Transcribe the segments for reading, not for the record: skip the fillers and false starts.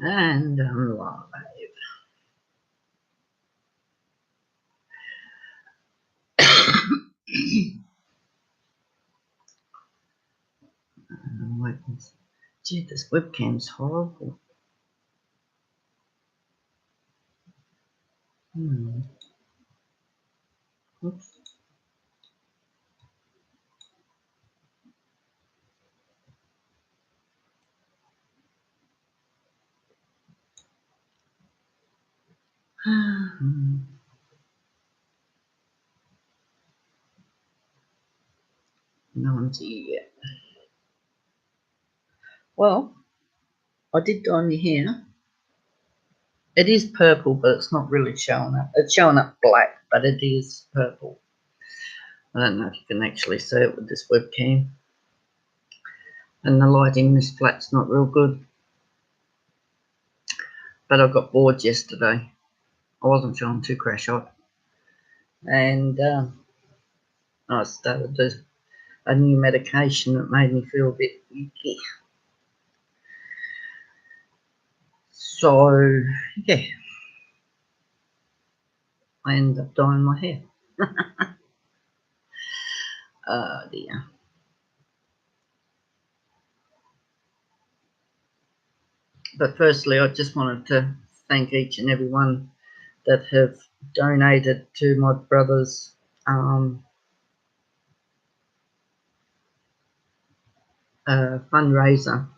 And I'm live. Wait, gee, this webcam's horrible. Oops. No one's here yet. Well, I did dye my hair. It is purple, but it's not really showing up. It's showing up black, but it is purple. I don't know if you can actually see it with this webcam. And the lighting in this flat's not real good. But I got bored yesterday. I wasn't feeling too crash hot. And I started a new medication that made me feel a bit icky. So, yeah, I ended up dyeing my hair. Oh dear. But firstly, I just wanted to thank each and every one that have donated to my brother's fundraiser.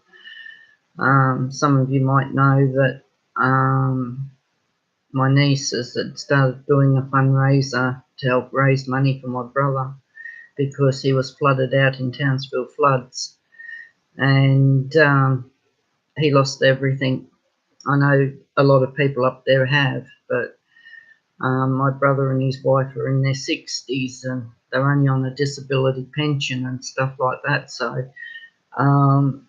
Some of you might know that my nieces had started doing a fundraiser to help raise money for my brother because he was flooded out in Townsville floods, and he lost everything. I know a lot of people up there have, but my brother and his wife are in their 60s and they're only on a disability pension and stuff like that. So, and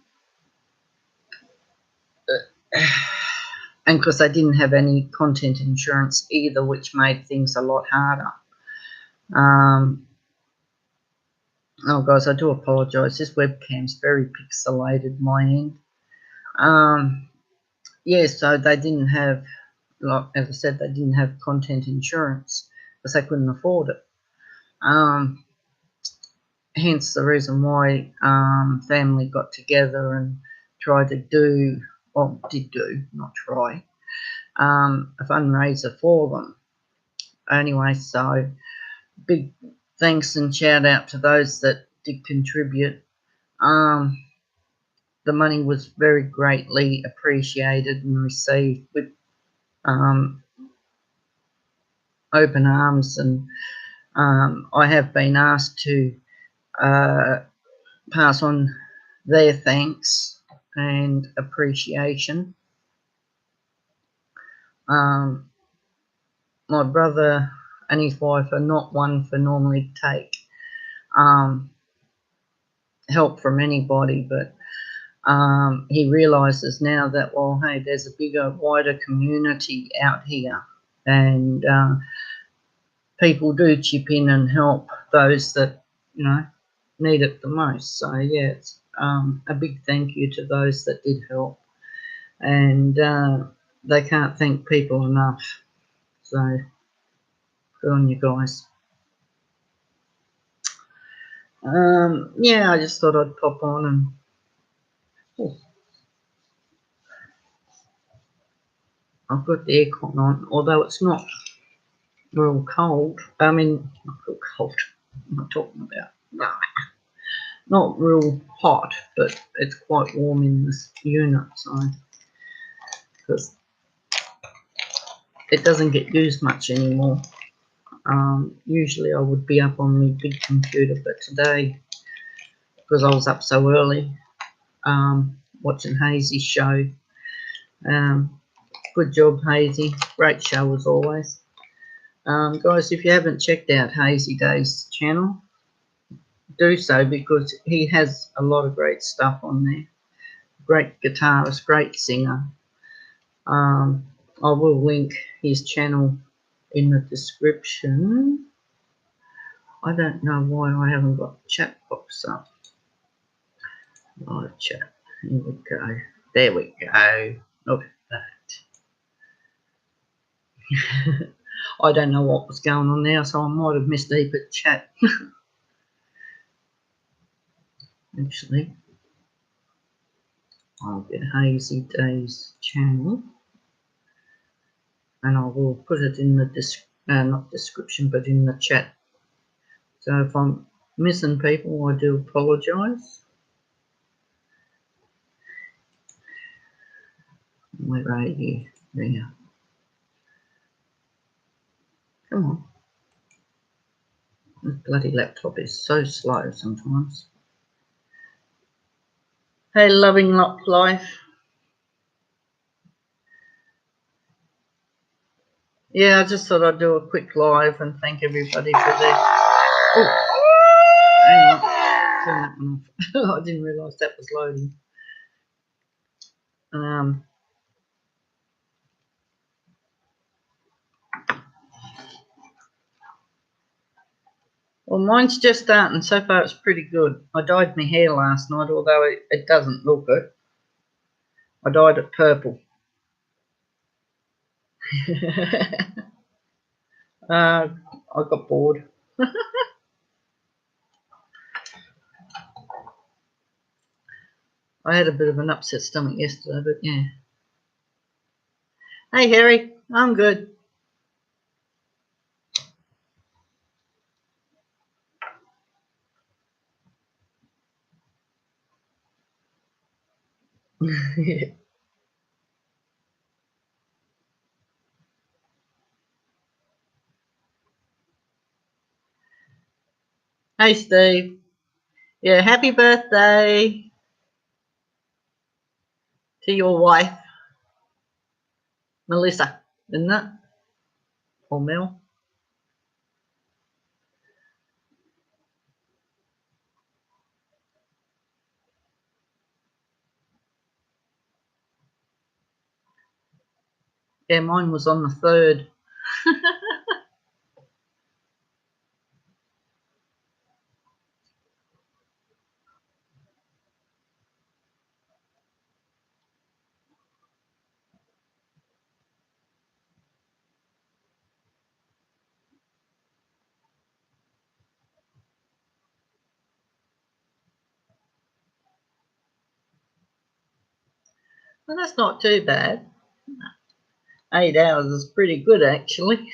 because they didn't have any content insurance either, which made things a lot harder. Oh, guys, I do apologise. This webcam's very pixelated, my end. Yeah, so they didn't have, like, as I said, they didn't have content insurance because they couldn't afford it. Hence the reason why family got together and tried to do, well, did do, not try, a fundraiser for them. Anyway, so big thanks and shout out to those that did contribute. The money was very greatly appreciated and received with open arms, and I have been asked to pass on their thanks and appreciation. My brother and his wife are not one for normally take help from anybody, but he realises now that, well, hey, there's a bigger, wider community out here, and people do chip in and help those that, you know, need it the most. So, yeah, it's a big thank you to those that did help, and they can't thank people enough. So, good on you guys. Yeah, I just thought I'd pop on and I've got the aircon on, although it's not real cold. I mean, not real cold. I'm not talking about not real hot, but it's quite warm in this unit, so because it doesn't get used much anymore. Usually I would be up on my big computer, but today, because I was up so early, watching Hazy's show. Good job, Hazy. Great show as always. Guys, if you haven't checked out Hazy Day's channel, do so, because he has a lot of great stuff on there. Great guitarist, great singer. I will link his channel in the description. I don't know why I haven't got the chat box up. Live chat. Here we go. There we go. Okay. that. I don't know what was going on there, so I might have missed Deepa's chat. Actually, I'll get Hazy Day's channel and I will put it in the not description, but in the chat. So if I'm missing people, I do apologise. Where are you? There. Come on. This bloody laptop is so slow sometimes. Hey, Loving Lock Life. Yeah, I just thought I'd do a quick live and thank everybody for their... Oh, hang on. Turn that one off. I didn't realise that was loading. Well, mine's just starting. So far, it's pretty good. I dyed my hair last night, although it doesn't look it. I dyed it purple. I got bored. I had a bit of an upset stomach yesterday, but yeah. Hey, Harry. I'm good. Hey, Steve. Yeah, happy birthday to your wife, Melissa, isn't it? Or Mel? Yeah, mine was on the 3rd. Well, that's not too bad. 8 hours is pretty good, actually.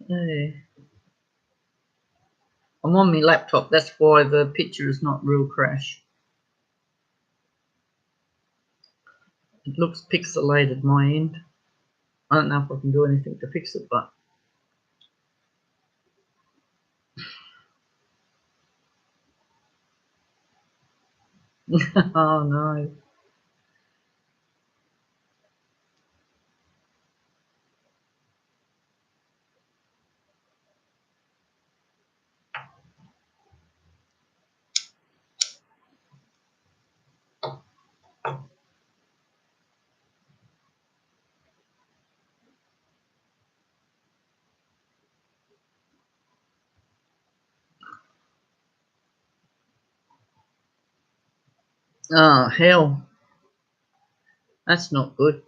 Yeah. I'm on my laptop, that's why the picture is not real crash. It looks pixelated my end. I don't know if I can do anything to fix it, but oh no. Oh hell, that's not good.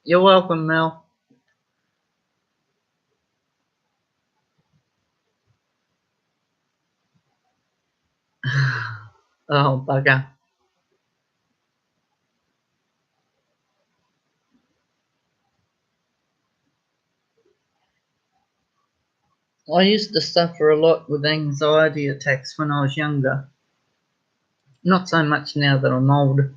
You're welcome, Mel. Oh bugger. I used to suffer a lot with anxiety attacks when I was younger. Not so much now that I'm older.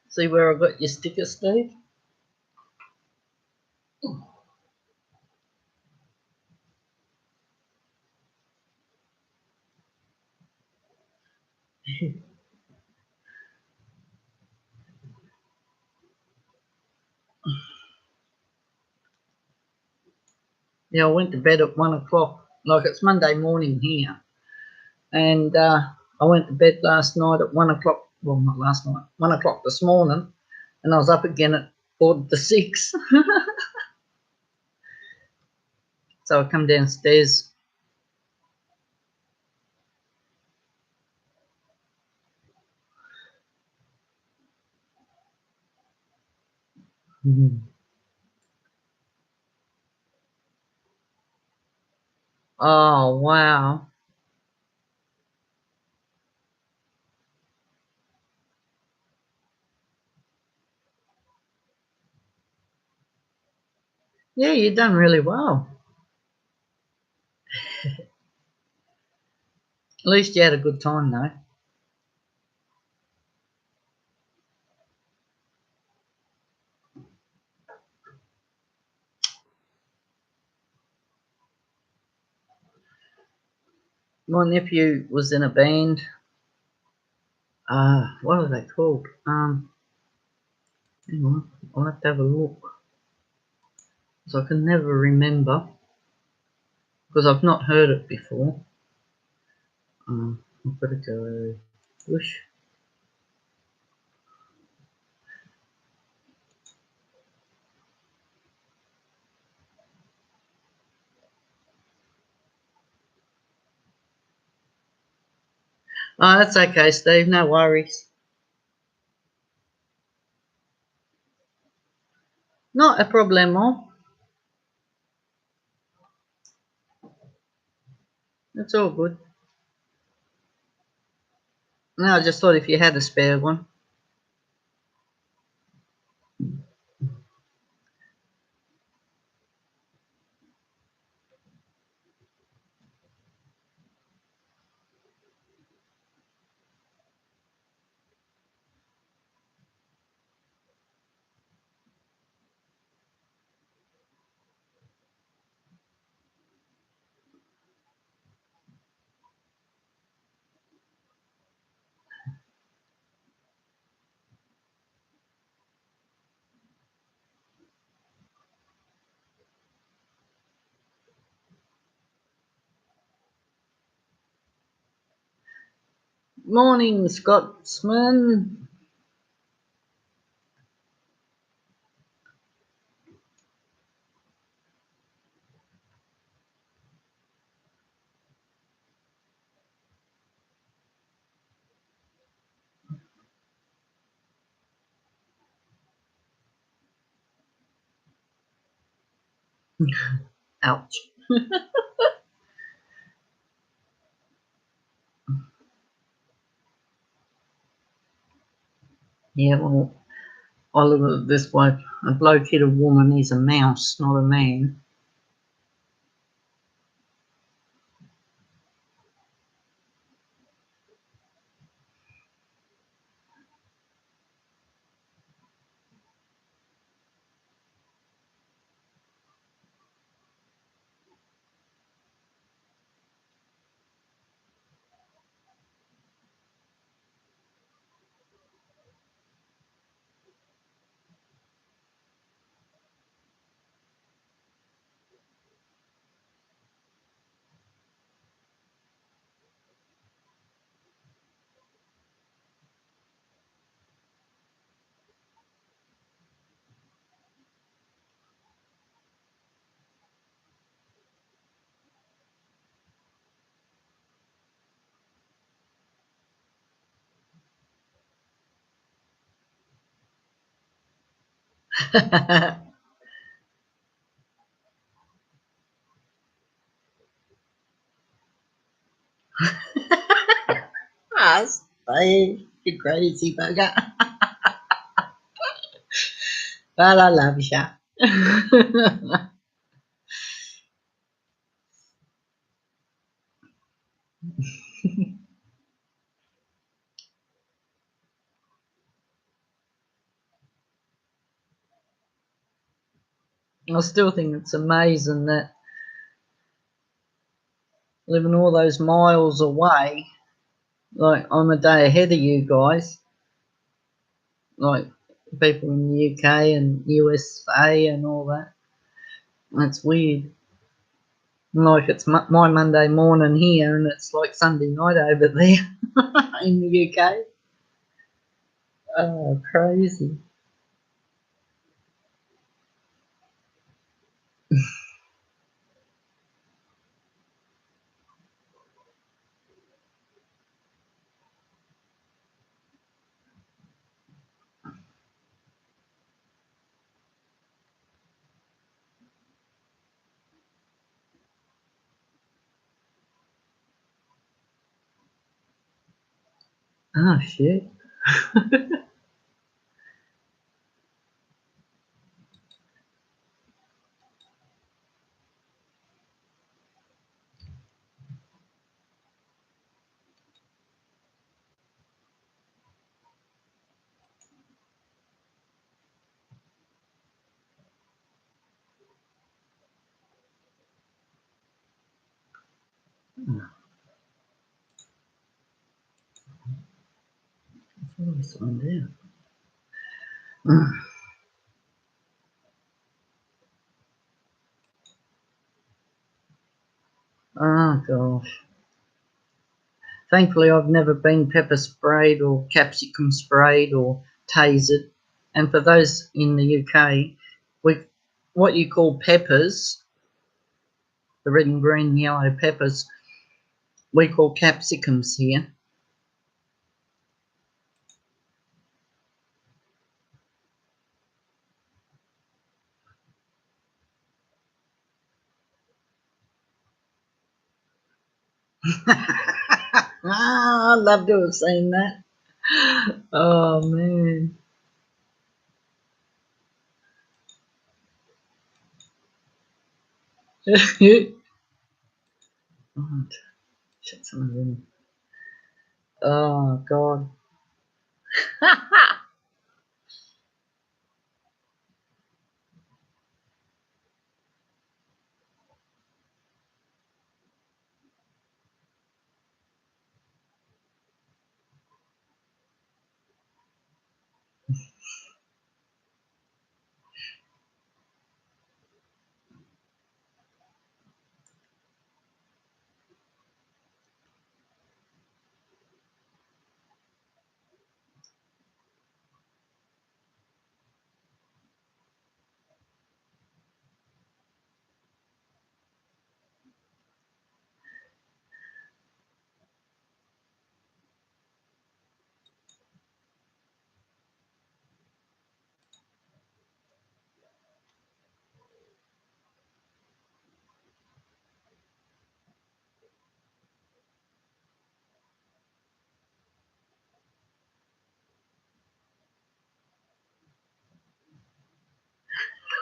See where I got your sticker, Steve? Yeah, I went to bed at 1 o'clock. Like, it's Monday morning here. And I went to bed last night at 1 o'clock. Well, not last night, 1 o'clock this morning. And I was up again at 4 to 6. So I come downstairs. Mhm. Oh, wow. Yeah, you've done really well. At least you had a good time, though. My nephew was in a band. What are they called? Hang on, I'll have to have a look. Because I can never remember. Because I've not heard it before. I've got to go. Bush. Oh, that's okay, Steve. No worries. Not a problemo. It's all good. No, I just thought if you had a spare one. Morning, Scotsman. Ouch. Yeah, well, I look at it this way. A bloke hit a woman, he's a mouse, not a man. Ah, Steve, you crazy bugger. But I love you. I still think it's amazing that living all those miles away, like I'm a day ahead of you guys, like people in the UK and USA and all that. That's weird. Like it's my Monday morning here and it's like Sunday night over there in the UK. Oh, crazy. Oh, shit. What was on there? Oh, gosh. Thankfully, I've never been pepper sprayed or capsicum sprayed or tasered. And for those in the UK, we what you call peppers, the red and green and yellow peppers, we call capsicums here. I'd love to have seen that. Oh, man. Oh, shut some of them. Oh, God.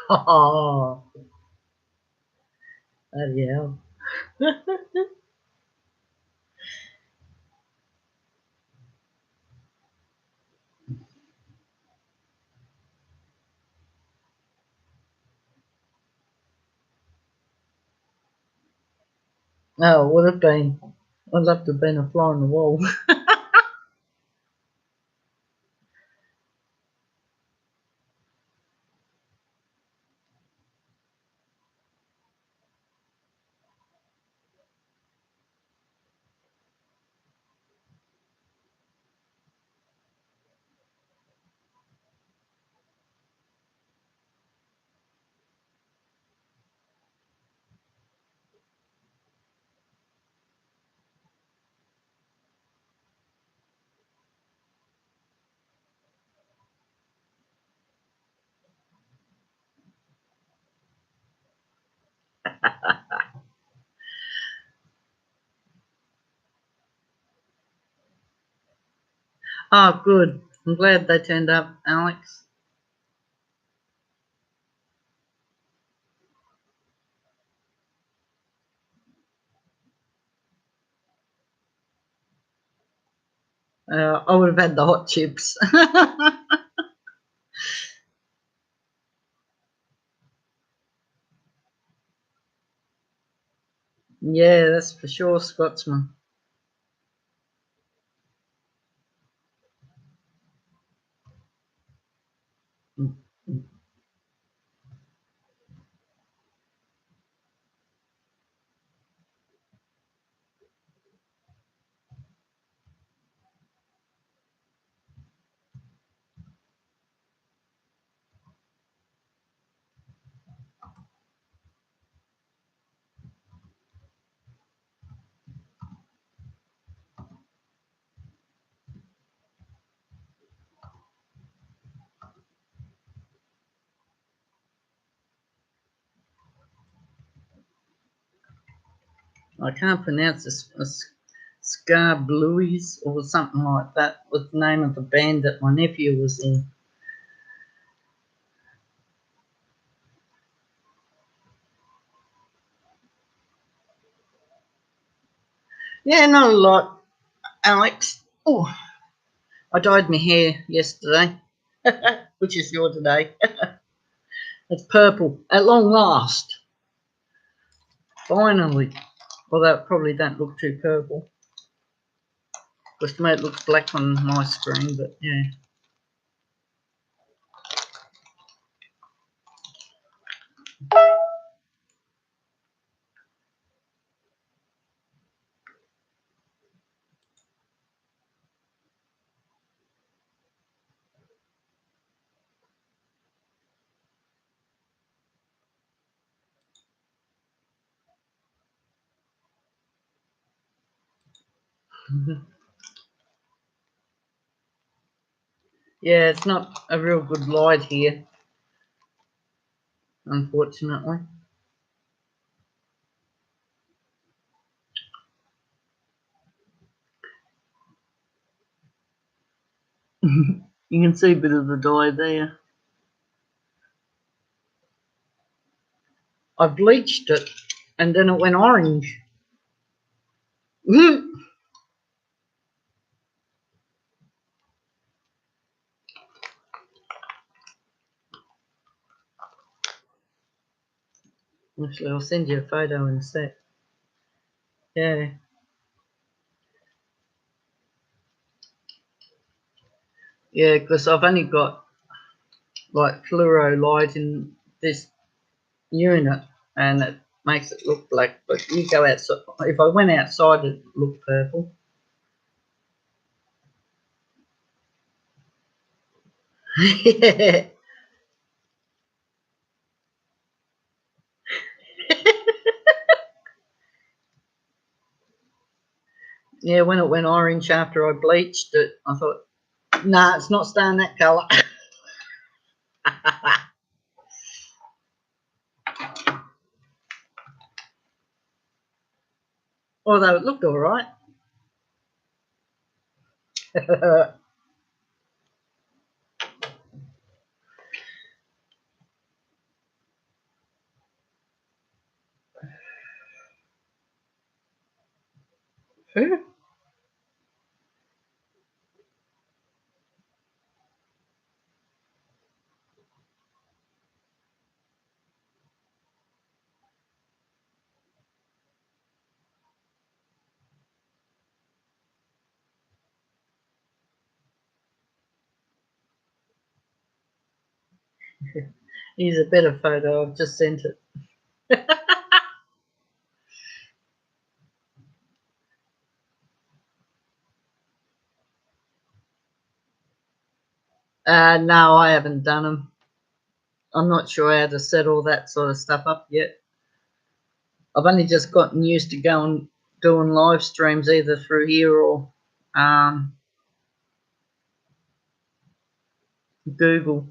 Oh, bloody hell. Oh, it would have been. I'd love to have been a fly on the wall. Oh, good. I'm glad they turned up, Alex. I would have had the hot chips. Yeah, that's for sure, Scotsman. Mm, mm. I can't pronounce this. Scar Blues or something like that was the name of the band that my nephew was in. Yeah, not a lot, Alex. Oh, I dyed my hair yesterday, which is your today. It's purple at long last. Finally. Although it probably don't look too purple. Because to me it looks black on my screen, but yeah. Yeah, it's not a real good light here, unfortunately. You can see a bit of the dye there. I bleached it and then it went orange. Actually, I'll send you a photo in a sec. Yeah. Yeah, because I've only got like fluoro light in this unit and it makes it look black. But you go outside, if I went outside, it'd look purple. Yeah. Yeah, when it went orange after I bleached it, I thought, nah, it's not staying that colour. Although it looked all right. Here's a better photo. I've just sent it. No, I haven't done them. I'm not sure how to set all that sort of stuff up yet. I've only just gotten used to going doing live streams either through here or um, Google.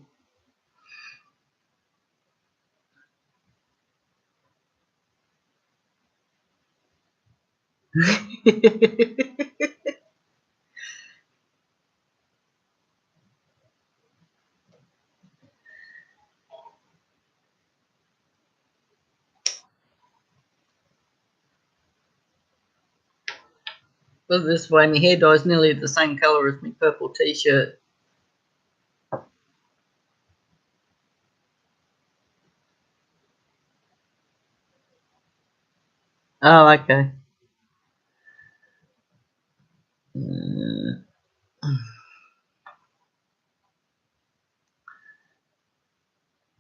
But this way, my hair dye is nearly the same colour as my purple t-shirt. Oh, okay. Uh,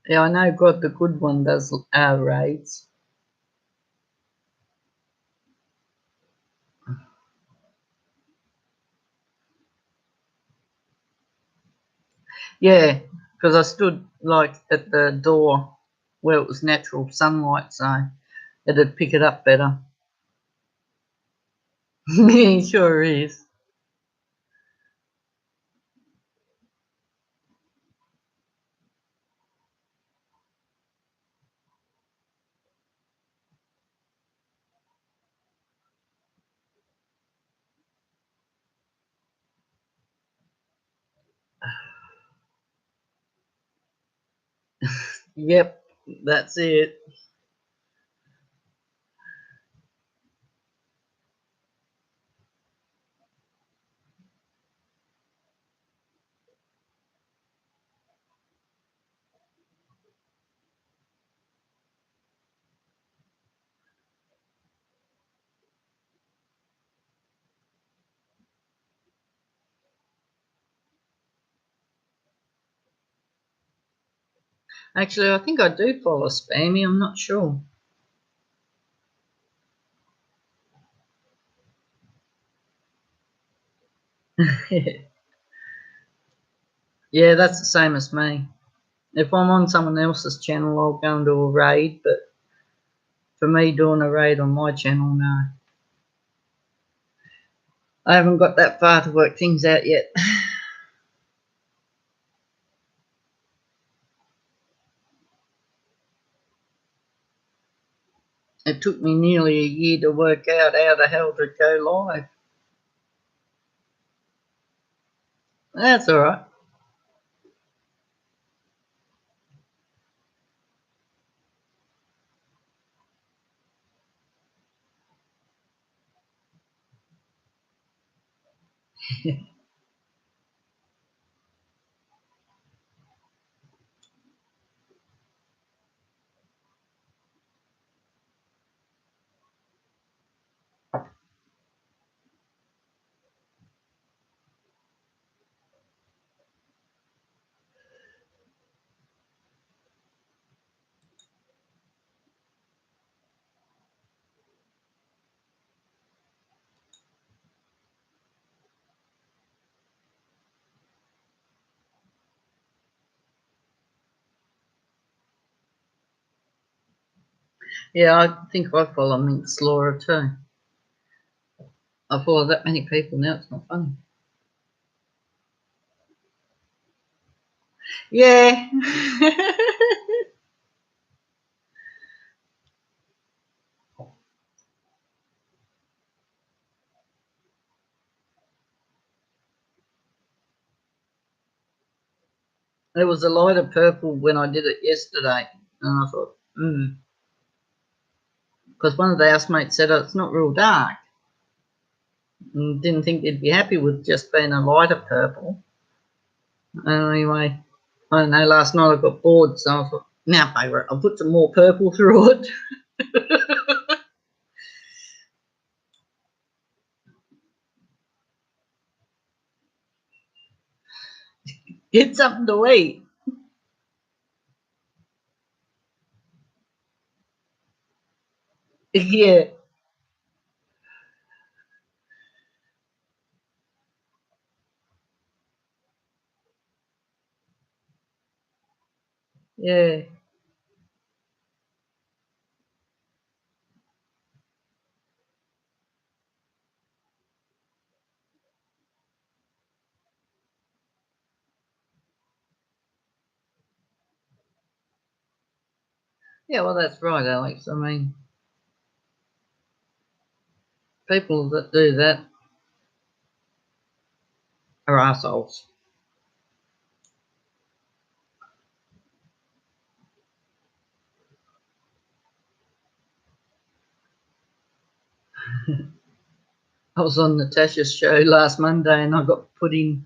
yeah, I know God the Good One does raids. Yeah, because I stood like at the door where it was natural sunlight, so it'd pick it up better. Yeah, sure is. Yep, that's it. Actually, I think I do follow Spammy. I'm not sure. Yeah, that's the same as me. If I'm on someone else's channel, I'll go into a raid, but for me, doing a raid on my channel, no. I haven't got that far to work things out yet. It took me nearly a year to work out how the hell to go live. That's all right. Yeah, I think I follow Minx Laura too. I follow that many people now, it's not funny. Yeah. There was a lighter purple when I did it yesterday, and I thought, because one of the housemates said, oh, it's not real dark, and didn't think they'd be happy with just being a lighter purple. Anyway, I don't know, last night I got bored, so I thought, now, favourite, I'll put some more purple through it. Get something to eat. Yeah, yeah. Yeah, well, that's right, Alex. I mean, people that do that are assholes. I was on Natasha's show last Monday and I got put in,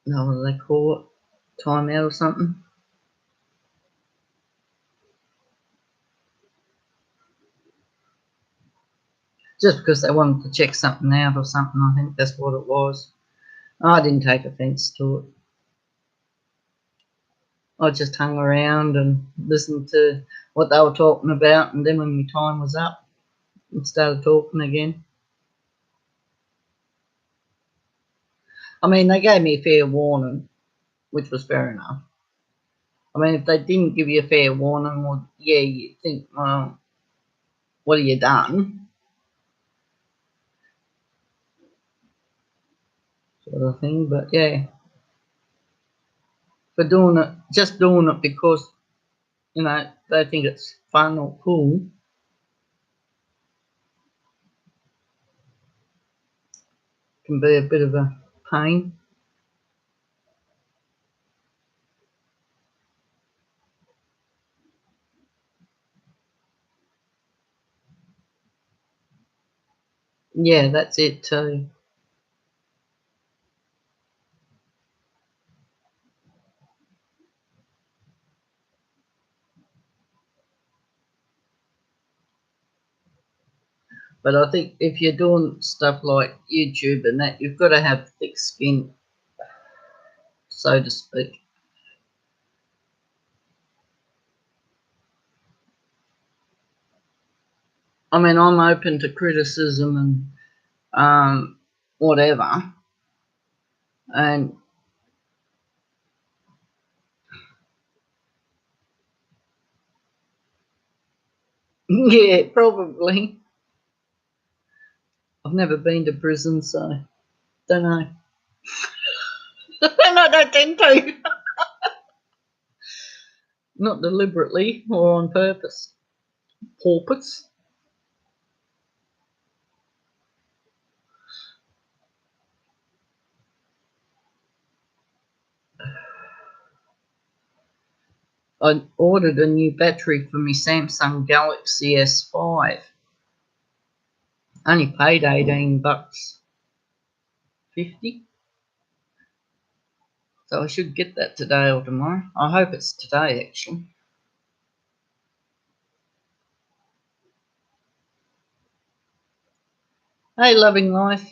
no, what do they call it? Timeout or something. just because they wanted to check something out or something. I think that's what it was. I didn't take offence to it. I just hung around and listened to what they were talking about, and then when my time was up, I started talking again. I mean, they gave me a fair warning, which was fair enough. I mean, if they didn't give you a fair warning, well, yeah, you think, well, what have you done? Sort of thing. But yeah, for doing it, just doing it because, they think it's fun or cool, can be a bit of a pain. Yeah, that's it too. But I think if you're doing stuff like YouTube and that, you've got to have thick skin, so to speak. I mean, I'm open to criticism and whatever, and yeah, probably. I've never been to prison, so don't know. And I don't tend to, not deliberately or on purpose. Porpoise. I ordered a new battery for my Samsung Galaxy S5. Only paid 18 bucks 50. So I should get that today or tomorrow. I hope it's today actually. Hey, loving life.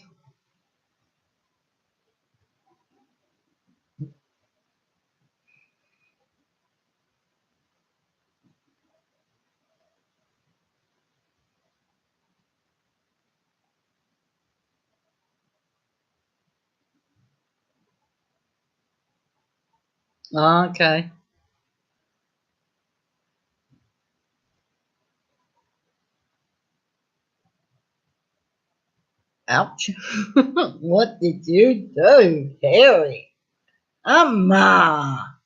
Okay. Ouch. What did you do, Harry? Amma.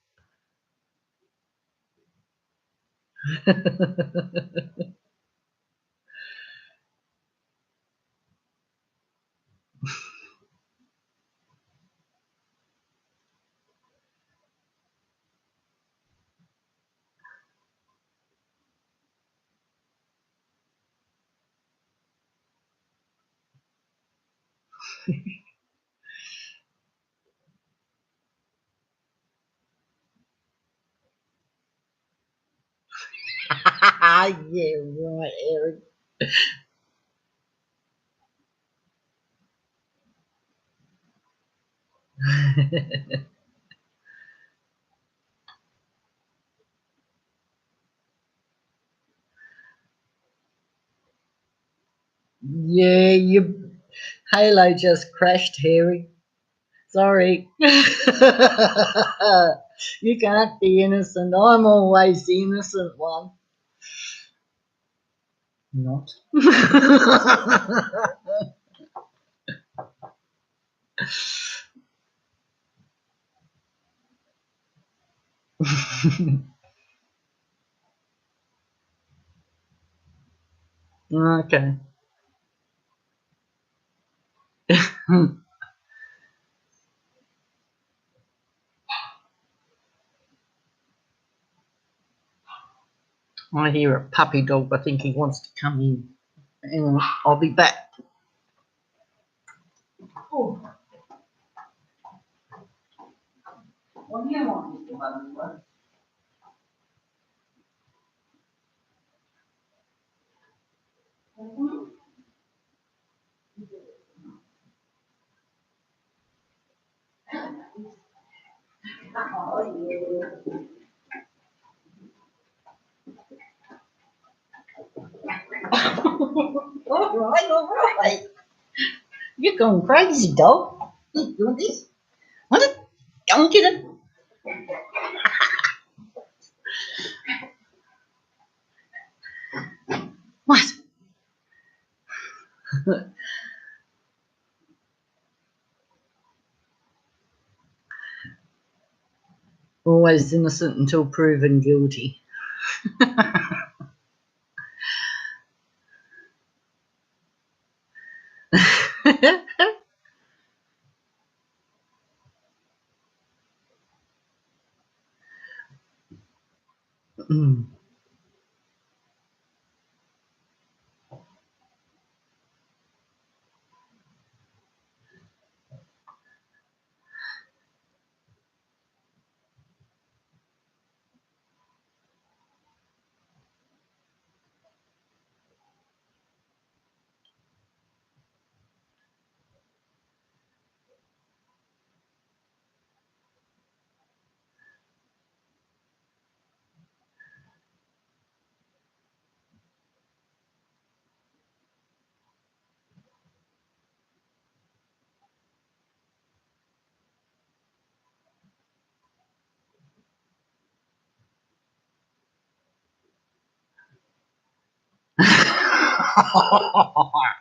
Yeah, right, Eric. Yeah, your Halo just crashed, Harry. Sorry. You can't be innocent. I'm always the innocent one. Not. Okay. I hear a puppy dog. I think he wants to come in. And I'll be back. Oh, what do you want, Mr. Butterworth? All right. You're going crazy, dog. You want this? Want it? Go and get it. What? Always innocent until proven guilty. Mm.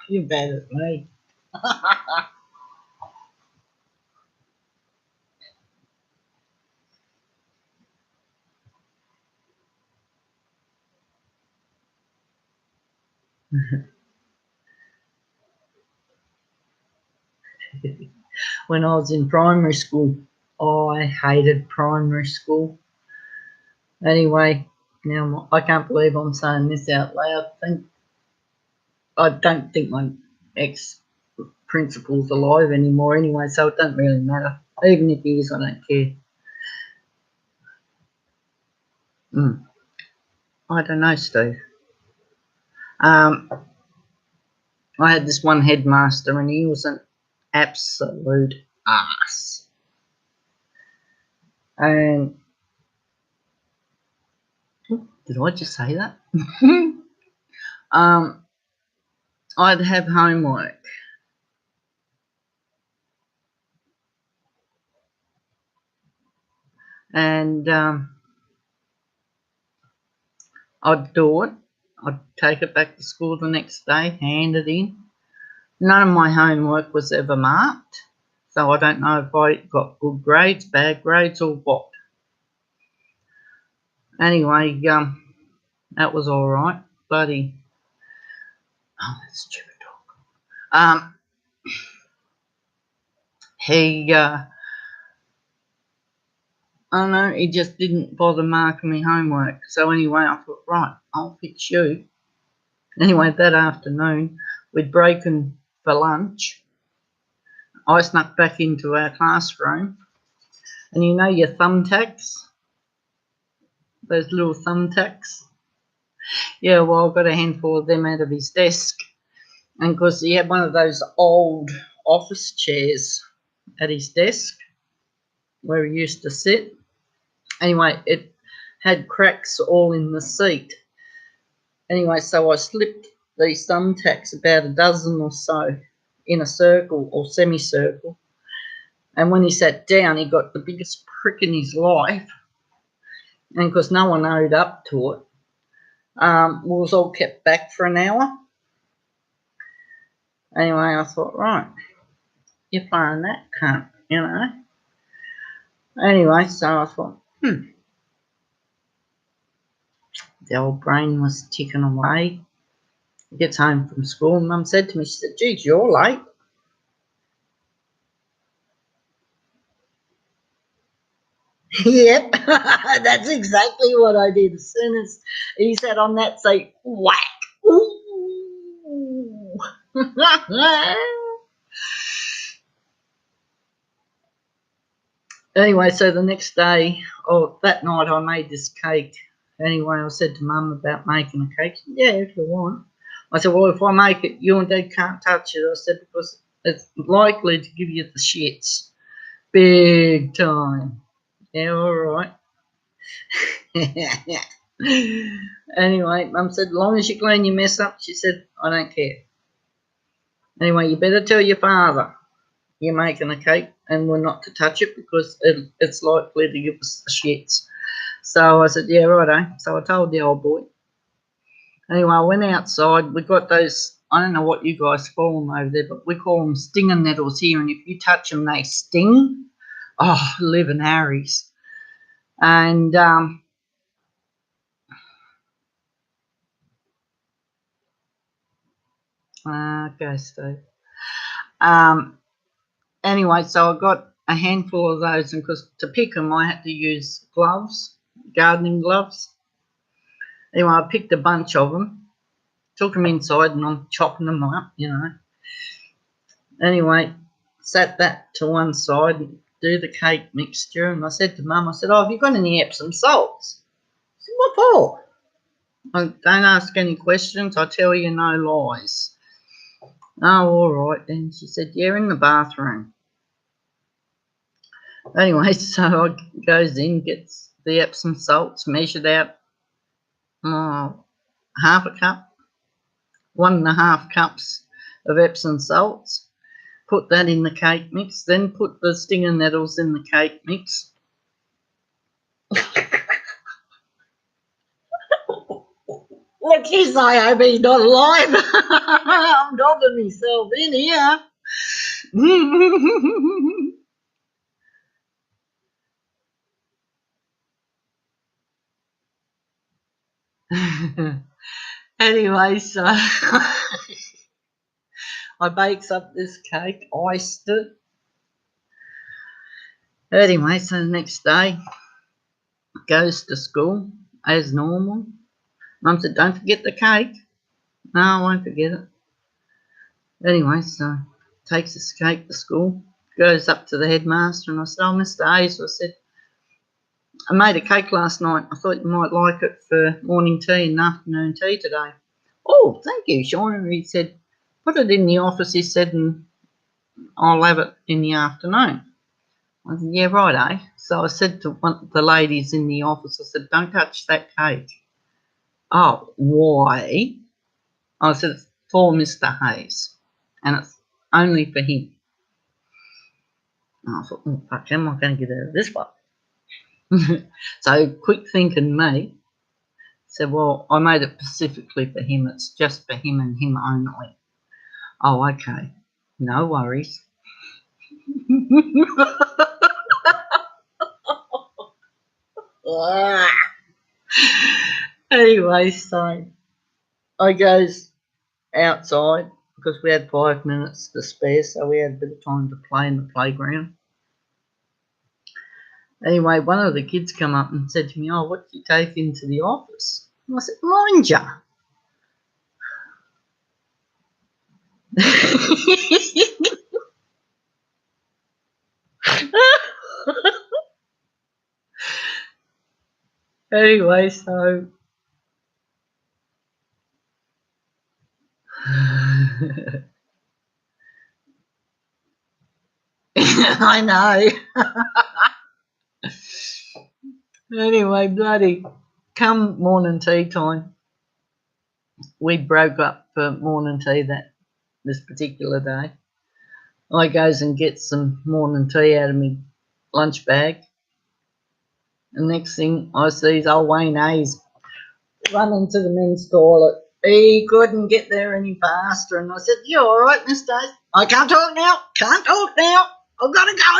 You bad at me. When I was in primary school, I hated primary school. Anyway, now I can't believe I'm saying this out loud. I don't think my ex principal's alive anymore anyway, so it doesn't really matter. Even if he is, I don't care. I don't know, Steve. I had this one headmaster and he was an absolute ass. And did I just say that? I'd have homework and I'd do it. I'd take it back to school the next day, hand it in. None of my homework was ever marked, so I don't know if I got good grades, bad grades, or what. Anyway, that was all right. Bloody, oh, that stupid dog. He, I don't know, he just didn't bother marking me homework. So anyway, I thought, right, I'll fix you. Anyway, that afternoon, we'd broken for lunch. I snuck back into our classroom, and you know your thumbtacks, those little thumbtacks. Yeah, well, I got a handful of them out of his desk, and because he had one of those old office chairs at his desk where he used to sit. Anyway, it had cracks all in the seat. Anyway, so I slipped these thumbtacks, about a dozen or so, in a circle or semicircle. And when he sat down, he got the biggest prick in his life. And because no one owed up to it, we was all kept back for an hour. Anyway, I thought, right, you find that cunt, you know. Anyway, so I thought, the old brain was ticking away. He gets home from school, and Mum said to me, she said, geez, you're late. Yep, that's exactly what I did. As soon as he sat on that seat, whack. Ooh. Anyway, so the next day, or that night, I made this cake. Anyway, I said to Mum about making a cake. She said, yeah, if you want. I said, well, if I make it, you and Dad can't touch it. I said, because it's likely to give you the shits. Big time. Yeah, all right. Anyway, Mum said, as long as you clean your mess up, she said, I don't care. Anyway, you better tell your father you're making a cake and we're not to touch it because it's likely to give us the shits. So I said, yeah, righto. So I told the old boy. Anyway, I went outside. We got those, I don't know what you guys call them over there, but we call them stinger nettles here. And if you touch them, they sting. Oh, living Harry's. And okay, Steve. Anyway, so I got a handful of those, and because to pick them, I had to use gloves, gardening gloves. Anyway, I picked a bunch of them, took them inside, and I'm chopping them up, you know. Anyway, sat that to one side and do the cake mixture, and I said to Mum, I said, oh, have you got any Epsom salts? She said, what for? I don't ask any questions, I tell you no lies. Oh, all right then. She said, yeah, in the bathroom. Anyway, so I goes in, gets the Epsom salts, measured out half a cup, 1.5 cups of Epsom salts, put that in the cake mix, then put the stinger nettles in the cake mix. Look, he's I hope he's not alive. I'm dobbing myself in here. Anyway, so I bakes up this cake, iced it. Anyway, so the next day, goes to school as normal. Mum said, don't forget the cake. No, I won't forget it. Anyway, so takes this cake to school, goes up to the headmaster, and I said, oh, Mr. Hayes, I said, I made a cake last night. I thought you might like it for morning tea and afternoon tea today. Oh, thank you, Sean. He said, put it in the office, he said, and I'll have it in the afternoon. I said, yeah, right, eh? So I said to one of the ladies in the office, I said, don't touch that cake. Oh, why? I said, it's for Mr. Hayes, and it's only for him. And I thought, oh, fuck, how am I going to get out of this one? So quick thinking me said, well, I made it specifically for him. It's just for him and him only. Oh, okay. No worries. Anyway, so I goes outside because we had 5 minutes to spare, so we had a bit of time to play in the playground. Anyway, one of the kids come up and said to me, oh, what did you take into the office? And I said, mind ya. Anyway, so I know. Anyway, bloody come morning tea time, we broke up for morning tea this particular day. I goes and gets some morning tea out of my lunch bag. And next thing I sees old Wayne Hayes running to the men's toilet. He couldn't get there any faster. And I said, you all right, Mr. Hayes? I can't talk now. Can't talk now. I've got to go.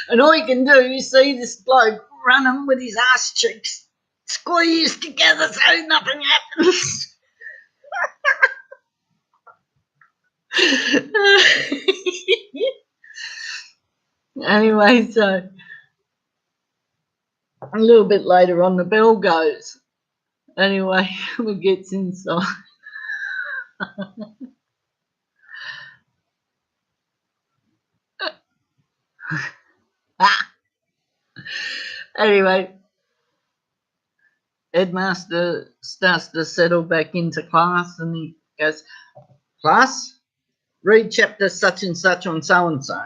And all you can do is see this bloke running with his ass cheeks squeezed together so nothing happens. Anyway, so a little bit later on, the bell goes. Anyway, we gets inside. Anyway, headmaster starts to settle back into class, and he goes, class, read chapter such and such on so and so.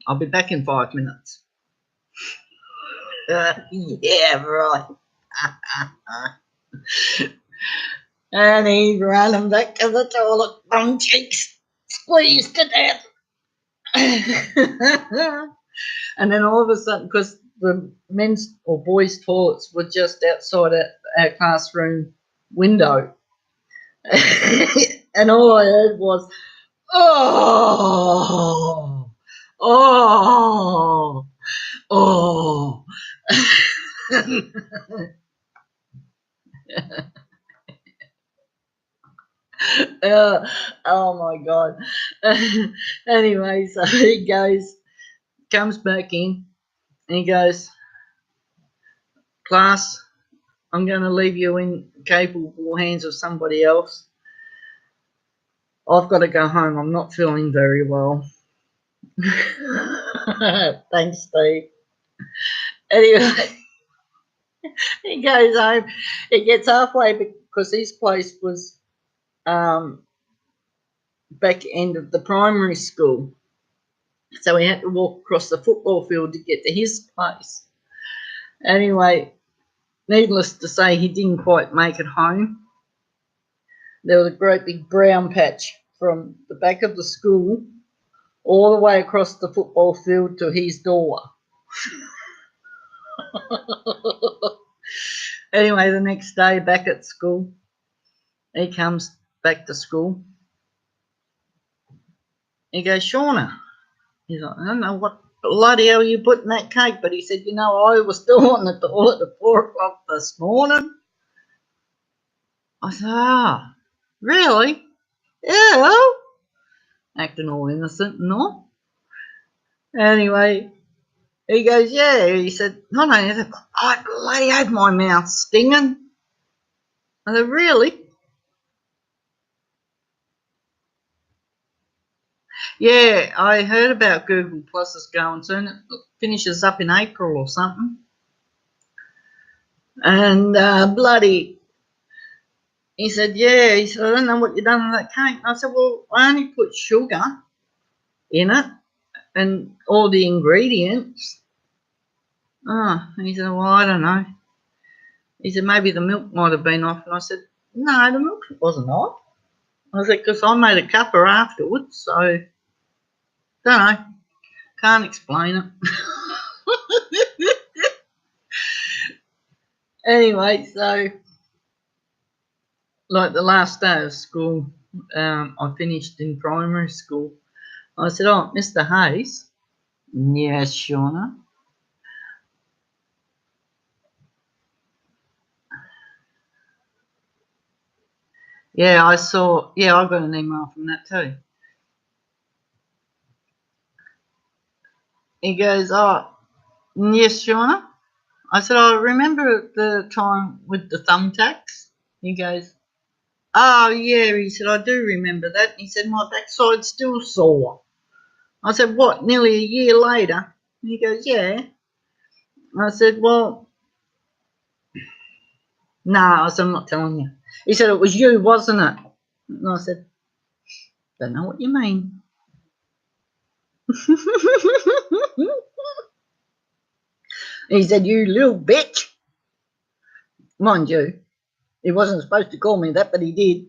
I'll be back in 5 minutes. Yeah, right. And he's running back to the toilet, bum cheeks, squeezed to death. And then all of a sudden, because the men's or boys' toilets were just outside our classroom window, and all I heard was, oh, oh, oh. Oh my God. Anyway, so he comes back in, and he goes, class, I'm going to leave you in capable hands of somebody else. I've got to go home. I'm not feeling very well. Thanks, Steve. Anyway, he goes home. He gets halfway because his place was back end of the primary school. So he had to walk across the football field to get to his place. Anyway, needless to say, he didn't quite make it home. There was a great big brown patch from the back of the school all the way across the football field to his door. Anyway, the next day back at school, he comes back to school. He goes, Shauna. He's like, I don't know what bloody hell you put in that cake, but he said, I was still on the toilet at 4 o'clock this morning. I said, really? Yeah. Acting all innocent and all. Anyway, he goes, yeah. He said, not only that, I bloody had my mouth stinging. I said, really? Yeah, I heard about Google Plus is going soon. It finishes up in April or something. And he said, yeah. He said, I don't know what you've done with that cake. And I said, well, I only put sugar in it and all the ingredients. Oh, and he said, well, I don't know. He said, maybe the milk might have been off. And I said, no, the milk wasn't off. I said, because I made a cuppa afterwards, so don't know. Can't explain it. Anyway, so like the last day of school, I finished in primary school. I said, oh, Mr. Hayes. Yes, Shauna. Yeah, I saw. Yeah, I got an email from that too. He goes, oh, yes, Shauna. I said, I remember the time with the thumbtacks. He goes, oh, yeah. He said, I do remember that. He said, my backside's still sore. I said, what, nearly a year later? He goes, yeah. I said, well, no, I said, I'm not telling you. He said, it was you, wasn't it? And I said, don't know what you mean. He said, you little bitch. Mind you, he wasn't supposed to call me that, but he did.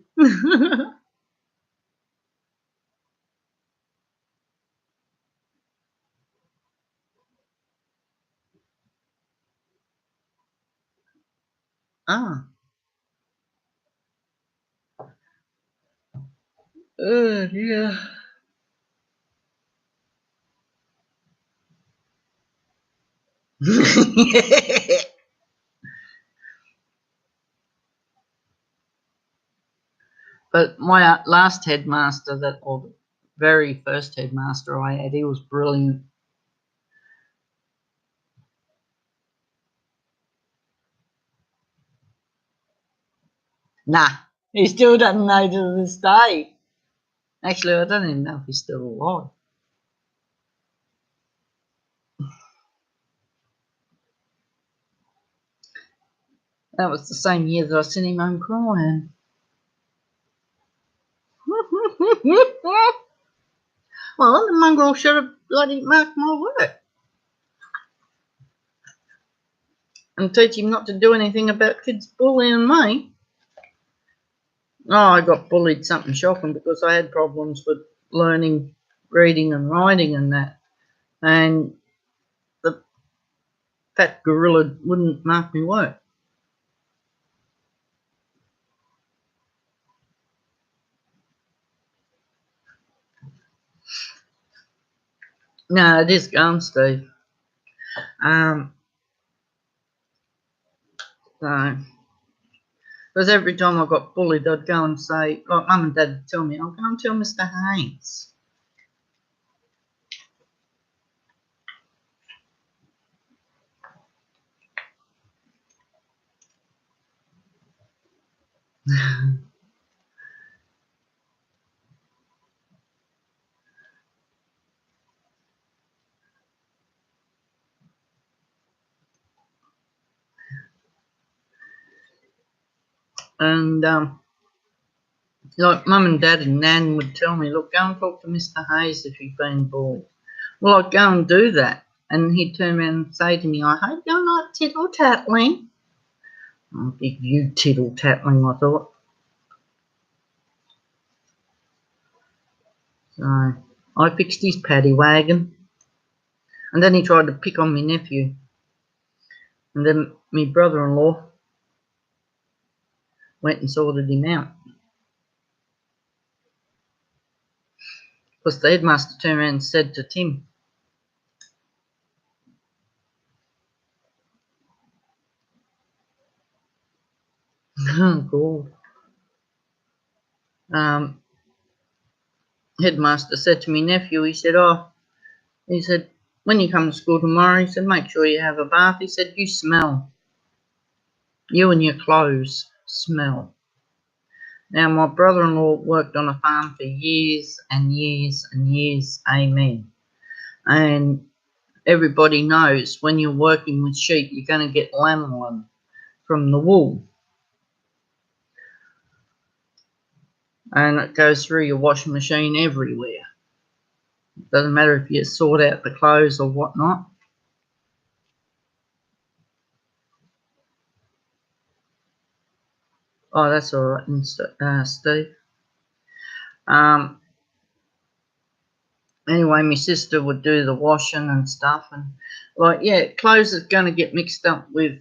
Ah. Yeah. But my last headmaster, or the very first headmaster I had, he was brilliant. Nah, he still doesn't know to this day. Actually, I don't even know if he's still alive. That was the same year that I sent him home crying. Well, the mongrel should have bloody marked my work and teach him not to do anything about kids bullying me. Oh, I got bullied something shocking because I had problems with learning reading and writing and that. And the fat gorilla wouldn't mark me work. No, it is gone, Steve. So, because every time I got bullied, I'd go and say, like Mum and Dad would tell me, I'll go and tell Mr. Hayes. And like Mum and Dad and Nan would tell me, look, go and talk to Mr. Hayes if you've been bullied. Well, I'd go and do that. And he'd turn around and say to me, I hope you're not tittle-tattling. I'll give you tittle-tattling, I thought. So I fixed his paddy wagon. And then he tried to pick on my nephew. And then my brother-in-law went and sorted him out. Because the headmaster turned around and said to Tim, oh, God. Headmaster said to me nephew, he said, when you come to school tomorrow, he said, make sure you have a bath. He said, you smell. You and your clothes smell. Now, my brother-in-law worked on a farm for years and years and years, amen. And everybody knows when you're working with sheep, you're going to get lanolin from the wool. And it goes through your washing machine everywhere. Doesn't matter if you sort out the clothes or whatnot. Oh, that's all right, Steve. Anyway, my sister would do the washing and stuff, and like, yeah, clothes is going to get mixed up with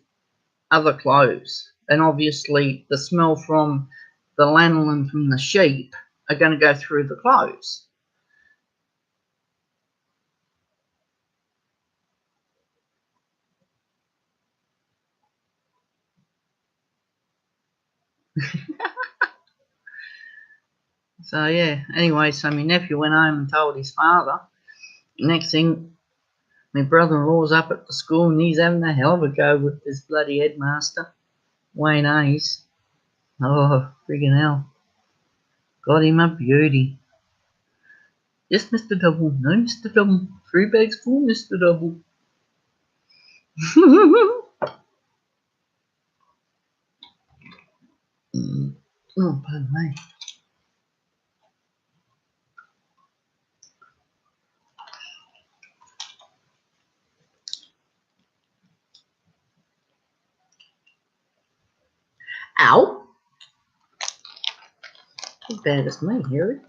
other clothes, and obviously the smell from the lanolin from the sheep are going to go through the clothes. So yeah, anyway, so my nephew went home and told his father. Next thing, my brother-in-law's up at the school and he's having a hell of a go with this bloody headmaster, Wayne Hayes. Oh, friggin' hell. Got him a beauty. Yes, Mr. Double. No, Mr. Double. 3 bags full, Mr. Double. Oh, pardon me. Ow! As bad as me, Harry.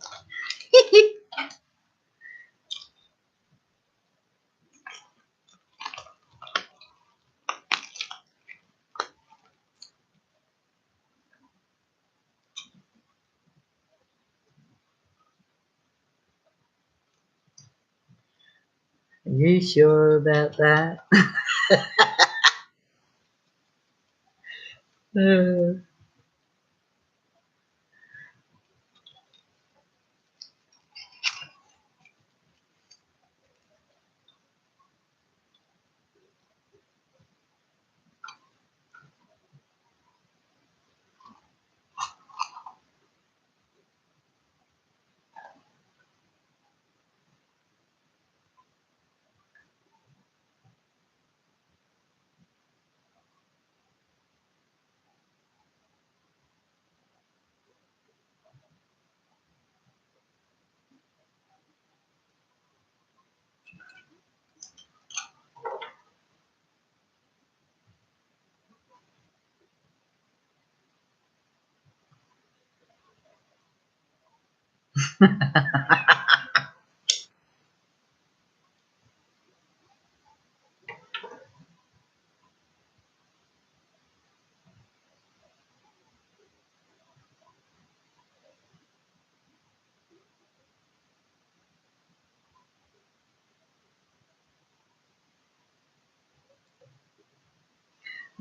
Are you sure about that?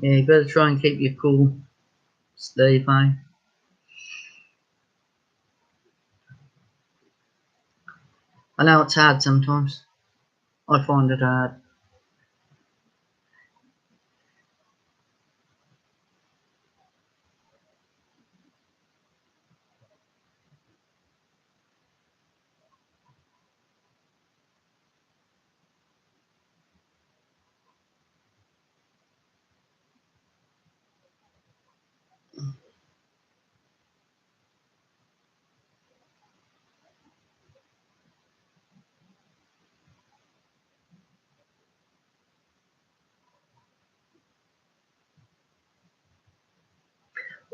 Yeah, you better try and keep your cool, Steve, eh? I know it's hard sometimes. I find it hard.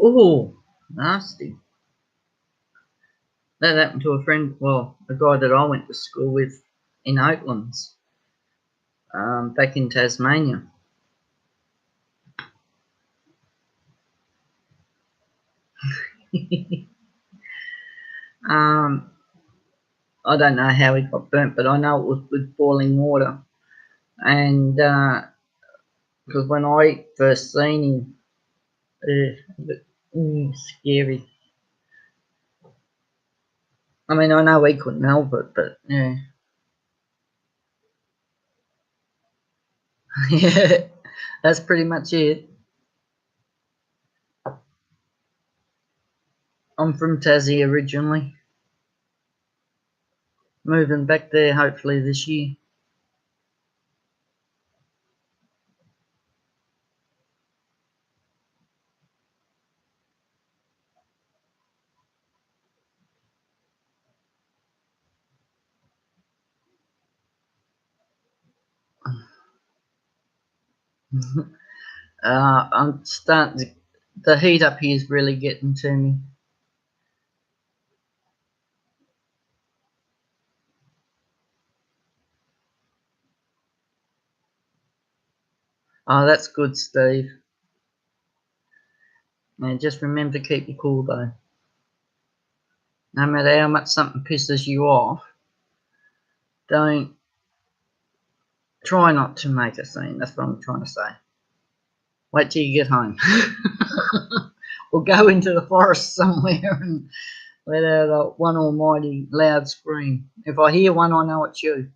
Oh, nasty. That happened to a friend, well, a guy that I went to school with in Oaklands, back in Tasmania. um, I don't know how he got burnt, but I know it was with boiling water. And because when I first seen him, scary. I mean, I know he couldn't help it, but yeah. Yeah, that's pretty much it. I'm from Tassie originally, moving back there hopefully this year. I'm starting to, the heat up here is really getting to me. Oh, that's good, Steve. And just remember to keep you cool though. No matter how much something pisses you off, don't try not to make a scene. That's what I'm trying to say. Wait till you get home. Or go into the forest somewhere and let out a one almighty loud scream. If I hear one, I know it's you.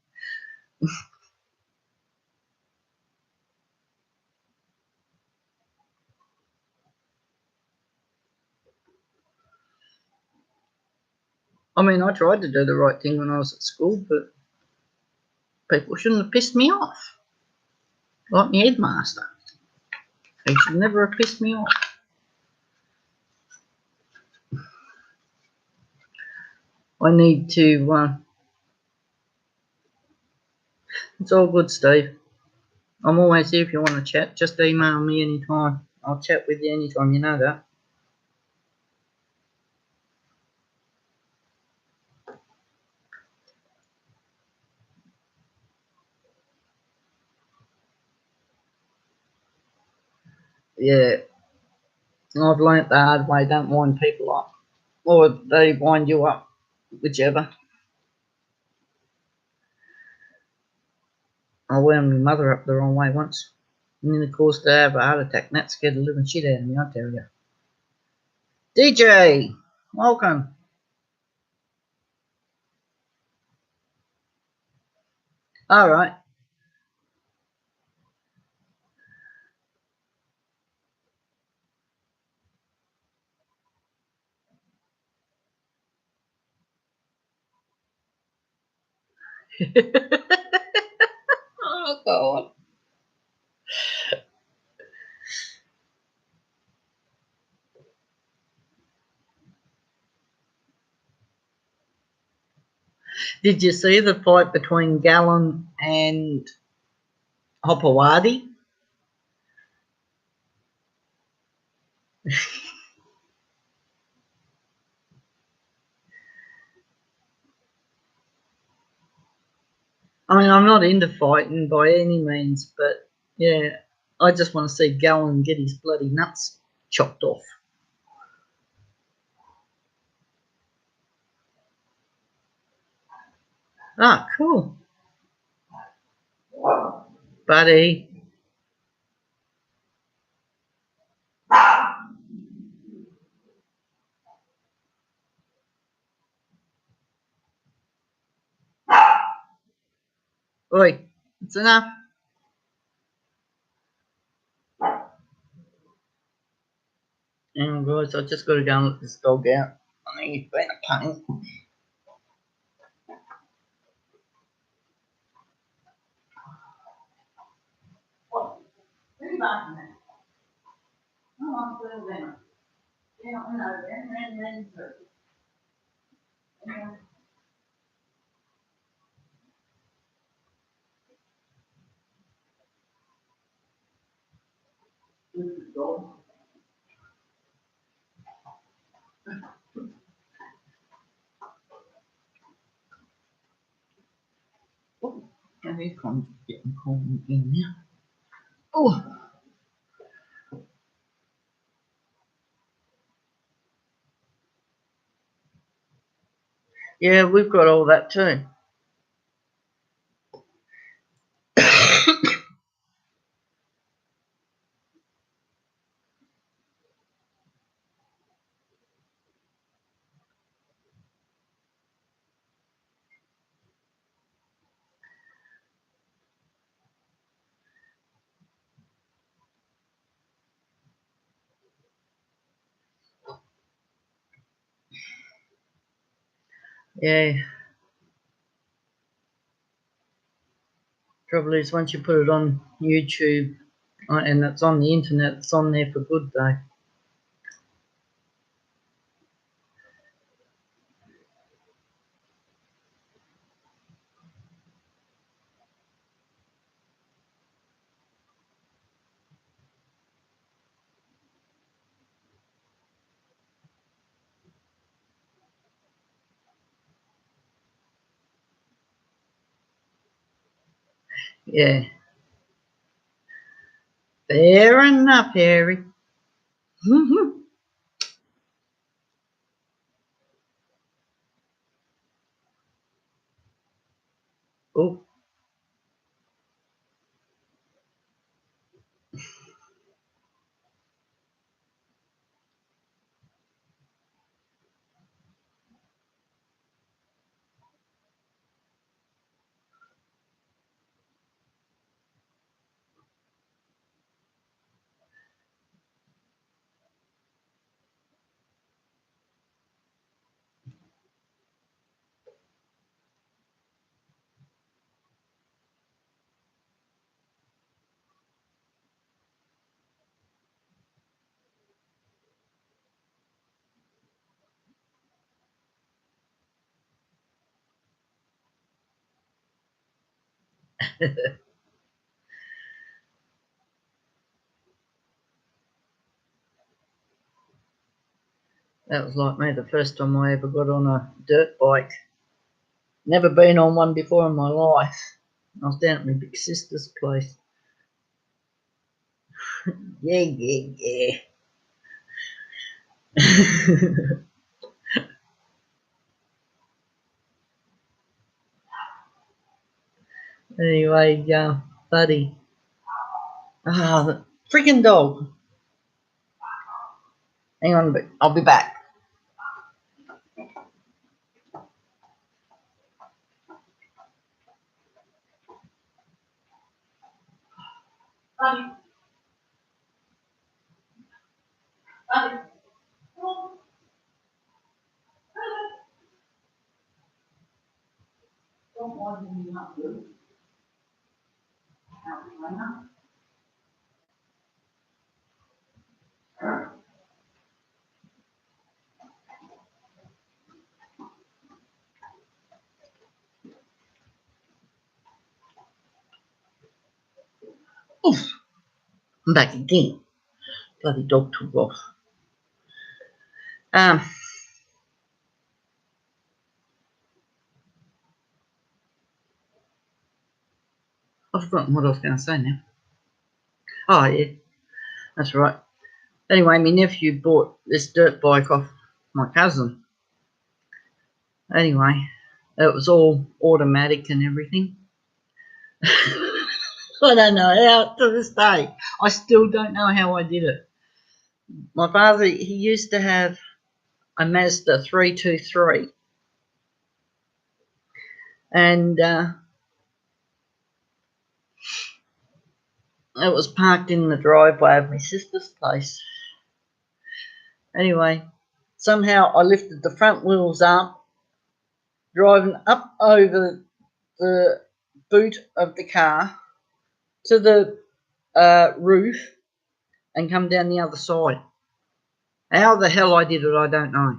I mean, I tried to do the right thing when I was at school, but people shouldn't have pissed me off. Like my headmaster. He should never have pissed me off. I need to, it's all good, Steve. I'm always here if you want to chat. Just email me anytime. I'll chat with you anytime, you know that. Yeah, I've learnt the hard way. Don't wind people up. Or they wind you up, whichever. I wound my mother up the wrong way once. And then, of course, to have a heart attack. And that scared the living shit out of me, I tell you. DJ, welcome. All right. Oh, God. Did you see the fight between Gallon and Hopewadi? I mean, I'm not into fighting by any means, but yeah, I just want to see Gallon get his bloody nuts chopped off. Ah, cool. Buddy. Oi, it's enough. Hang on, guys, I just got to go and let this dog out. I think he's been a pain. What? Who are you barking at? Oh, I'm still there. Yeah, I know, then, yeah. Good dog. Oh, now he's getting cold in now. Oh, yeah, we've got all that too. Yeah, trouble is once you put it on YouTube and it's on the internet, it's on there for good though. Yeah, fair enough, Harry. Oh, that was like me the first time I ever got on a dirt bike. Never been on one before in my life. I was down at my big sister's place. Yeah, yeah, yeah. Anyway, buddy. Ah, the freaking dog. Hang on a bit. I'll be back. Buddy. Buddy. Don't want me not to. Oof. I'm back again. Bloody dog took off. Um, I've forgotten what I was going to say now. Oh, yeah, that's right. Anyway, my nephew bought this dirt bike off my cousin. Anyway, it was all automatic and everything. I don't know how, to this day. I still don't know how I did it. My father, he used to have a Mazda 323, and it was parked in the driveway of my sister's place. Anyway, somehow I lifted the front wheels up, driving up over the boot of the car to the roof and come down the other side. How the hell I did it, I don't know.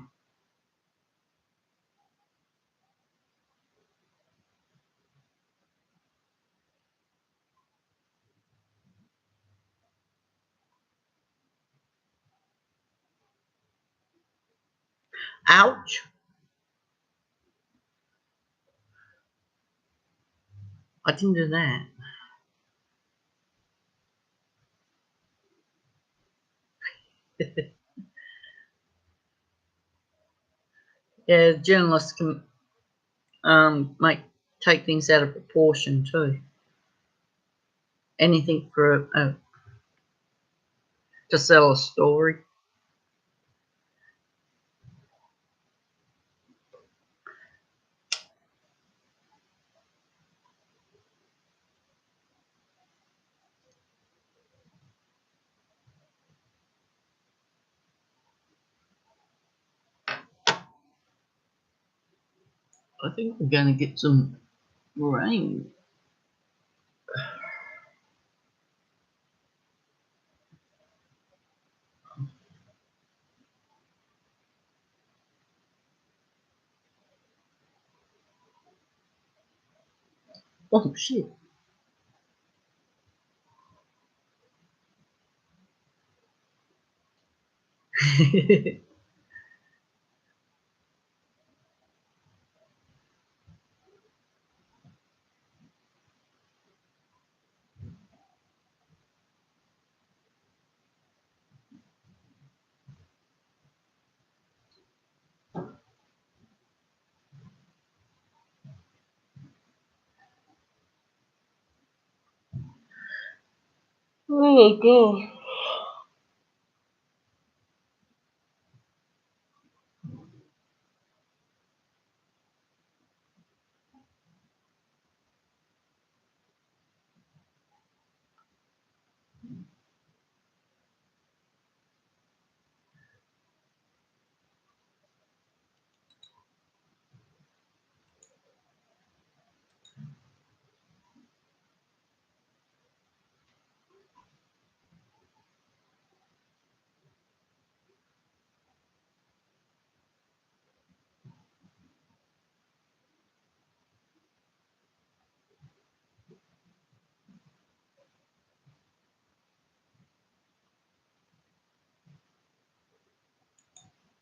Ouch. I didn't do that. Yeah, journalists can make take things out of proportion too. Anything for to sell a story. I think we're going to get some rain. Oh shit. Oh god.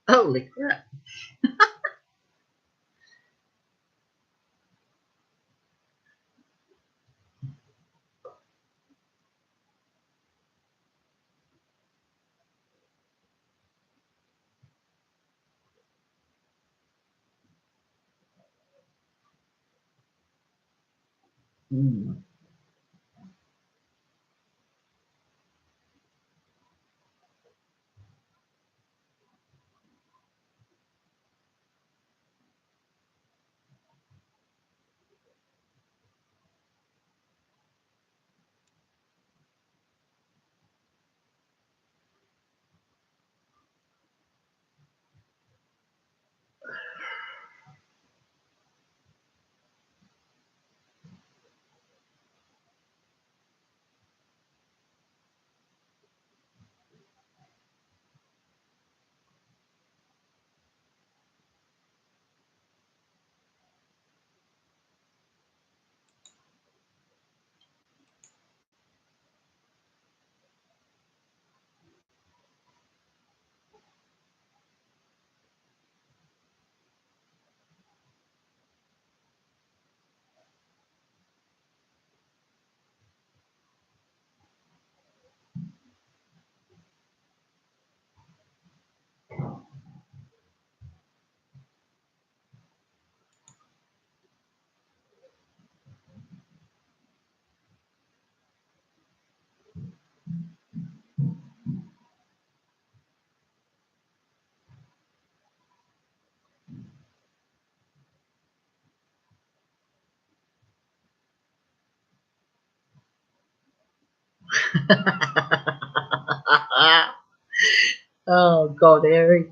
Holy crap. Mm. Oh, God, Harry.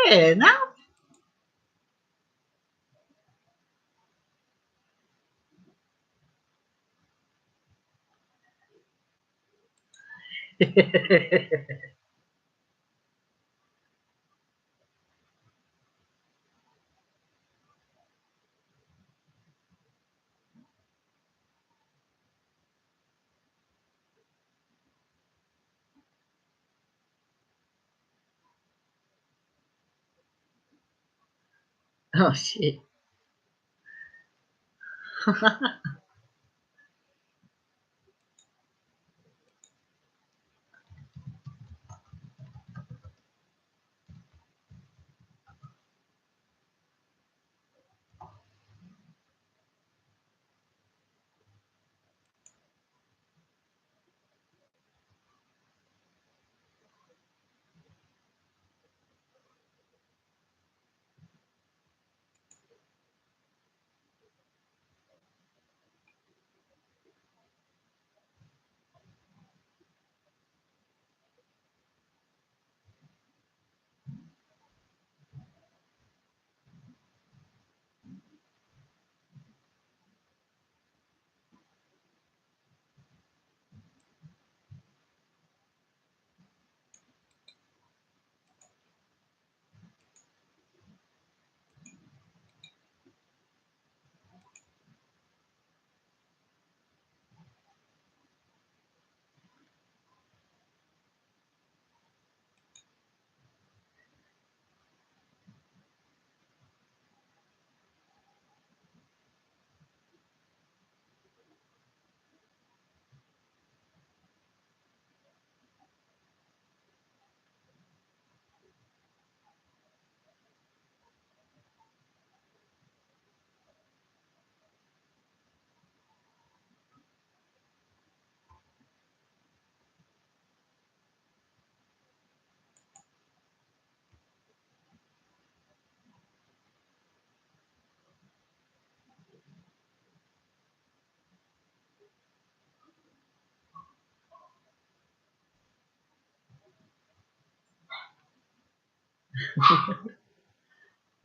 Fair enough. Oh, shit.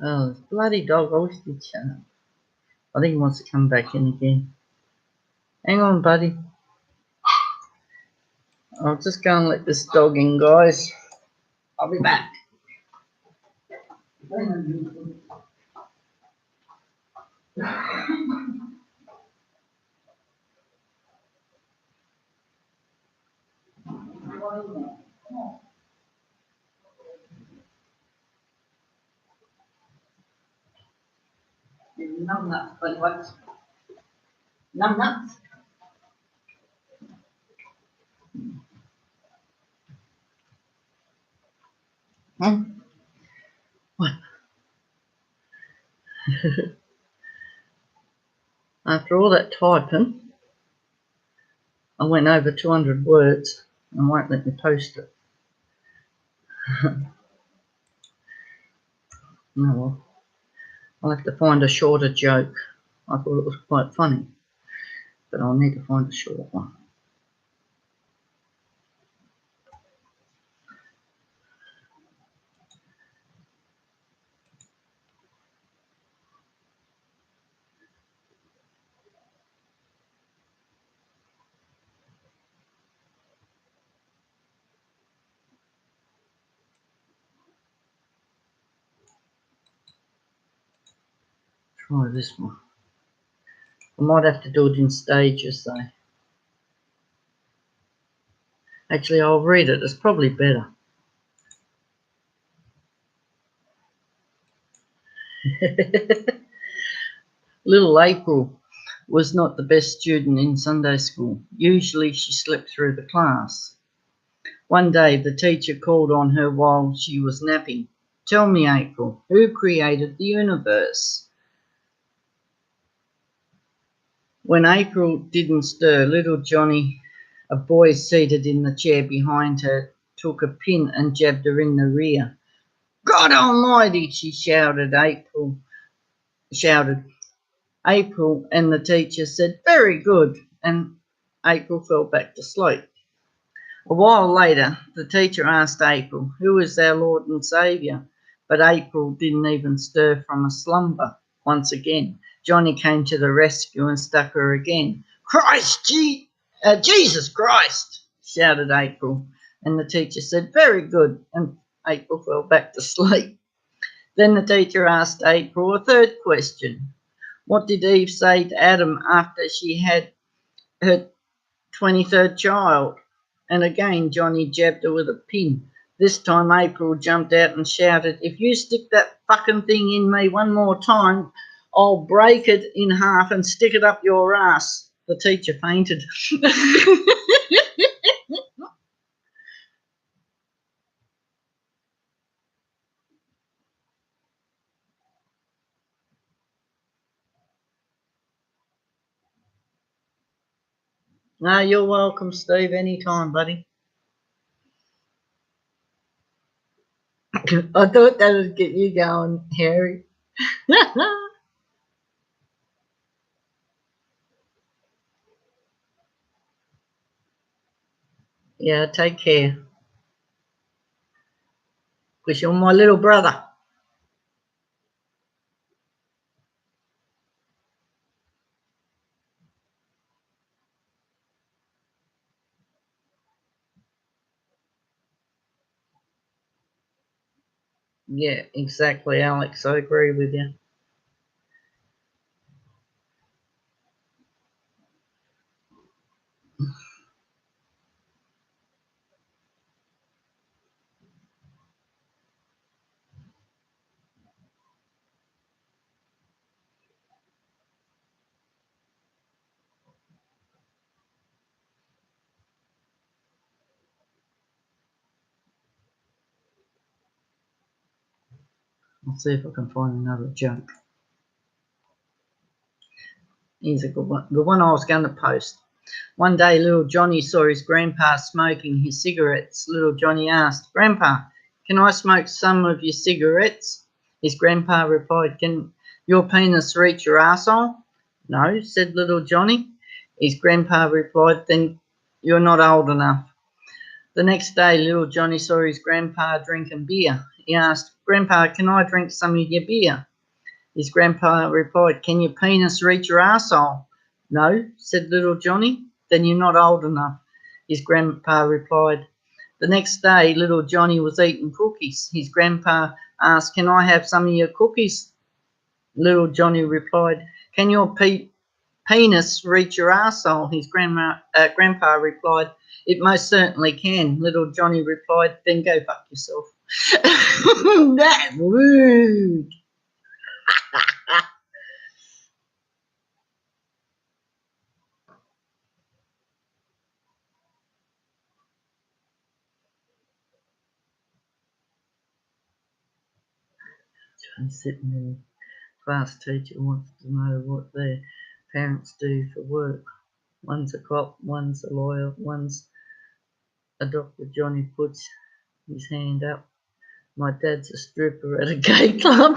Oh, bloody dog. I wish he'd shut up. I think he wants to come back in again. Hang on, buddy. I'll just go and let this dog in, guys. I'll be back. Num nuts, but what? Num nuts? Hmm? What? After all that typing, I went over 200 words and won't let me post it. No, well, I'll have to find a shorter joke. I thought it was quite funny, but I'll need to find a short one. Try this one. I might have to do it in stages though. Actually, I'll read it. It's probably better. Little April was not the best student in Sunday school. Usually she slipped through the class. One day the teacher called on her while she was napping. Tell me, April, who created the universe? When April didn't stir, little Johnny, a boy seated in the chair behind her, took a pin and jabbed her in the rear. God almighty, she shouted. April, and the teacher said, very good, and April fell back to sleep. A while later, the teacher asked April, who is our Lord and Saviour? But April didn't even stir from a slumber. Once again, Johnny came to the rescue and stuck her again. Jesus Christ, shouted April. And the teacher said, very good, and April fell back to sleep. Then the teacher asked April a third question. What did Eve say to Adam after she had her 23rd child? And again, Johnny jabbed her with a pin. This time April jumped out and shouted, if you stick that fucking thing in me one more time, I'll break it in half and stick it up your ass. The teacher fainted. No, you're welcome, Steve, anytime, buddy. I thought that would get you going, Harry. Yeah, take care. Because you're my little brother. Yeah, exactly, Alex. I agree with you. I'll see if I can find another joke. Here's a good one. The one I was going to post. One day, little Johnny saw his grandpa smoking his cigarettes. Little Johnny asked, Grandpa, can I smoke some of your cigarettes? His grandpa replied, can your penis reach your arsehole? No, said little Johnny. His grandpa replied, then you're not old enough. The next day, little Johnny saw his grandpa drinking beer. He asked, Grandpa, can I drink some of your beer? His grandpa replied, can your penis reach your arsehole? No, said little Johnny. Then you're not old enough. His grandpa replied. The next day, little Johnny was eating cookies. His grandpa asked, can I have some of your cookies? Little Johnny replied, can your penis reach your arsehole? His grandpa replied, it most certainly can. Little Johnny replied, then go fuck yourself. That's rude. I'm sitting there. Class teacher wants to know what their parents do for work. One's a cop, one's a lawyer, one's a doctor. Johnny puts his hand up. My dad's a stripper at a gay club.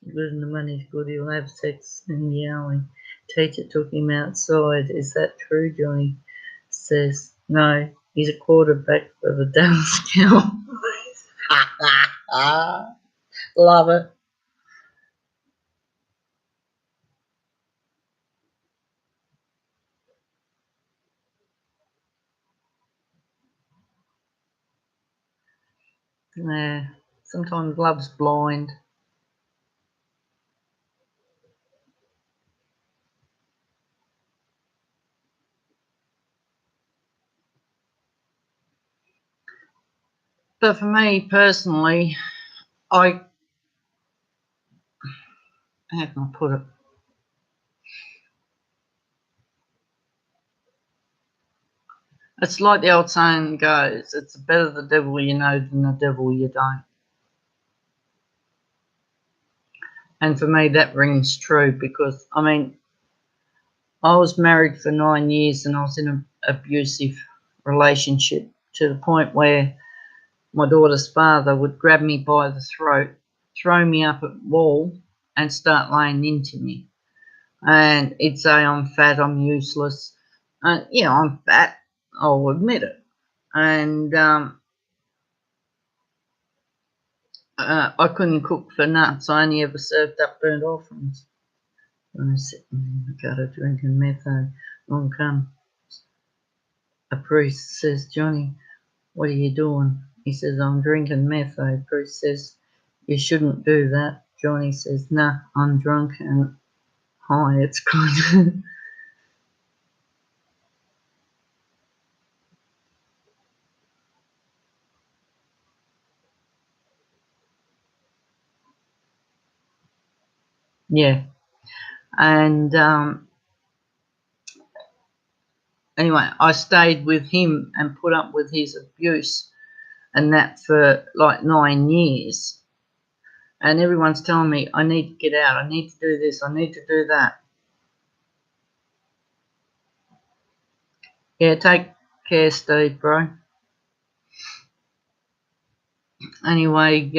Good and the money's good, he'll have sex in the alley. Teacher took him outside. Is that true, Johnny? Says, no, he's a quarterback for the Dallas Cowboys. Love it. Yeah, sometimes love's blind. But for me personally, how can I put it? It's like the old saying goes, it's better the devil you know than the devil you don't. And for me, that rings true because, I mean, I was married for 9 years and I was in an abusive relationship. to the point where my daughter's father would grab me by the throat, throw me up at the wall, and start laying into me. And he'd say, I'm fat, I'm useless. Yeah, I'm fat, I'll admit it. And I couldn't cook for nuts. I only ever served up burnt offerings. When I was sitting in the gutter drinking meth, along come a priest, says, Johnny, what are you doing? He says, I'm drinking meth. The priest says, you shouldn't do that. Johnny says, nah, I'm drunk and high, it's good. Yeah. And anyway, I stayed with him and put up with his abuse and that for like 9 years. And everyone's telling me, I need to get out, I need to do this, I need to do that. Yeah, take care, Steve, bro. Anyway,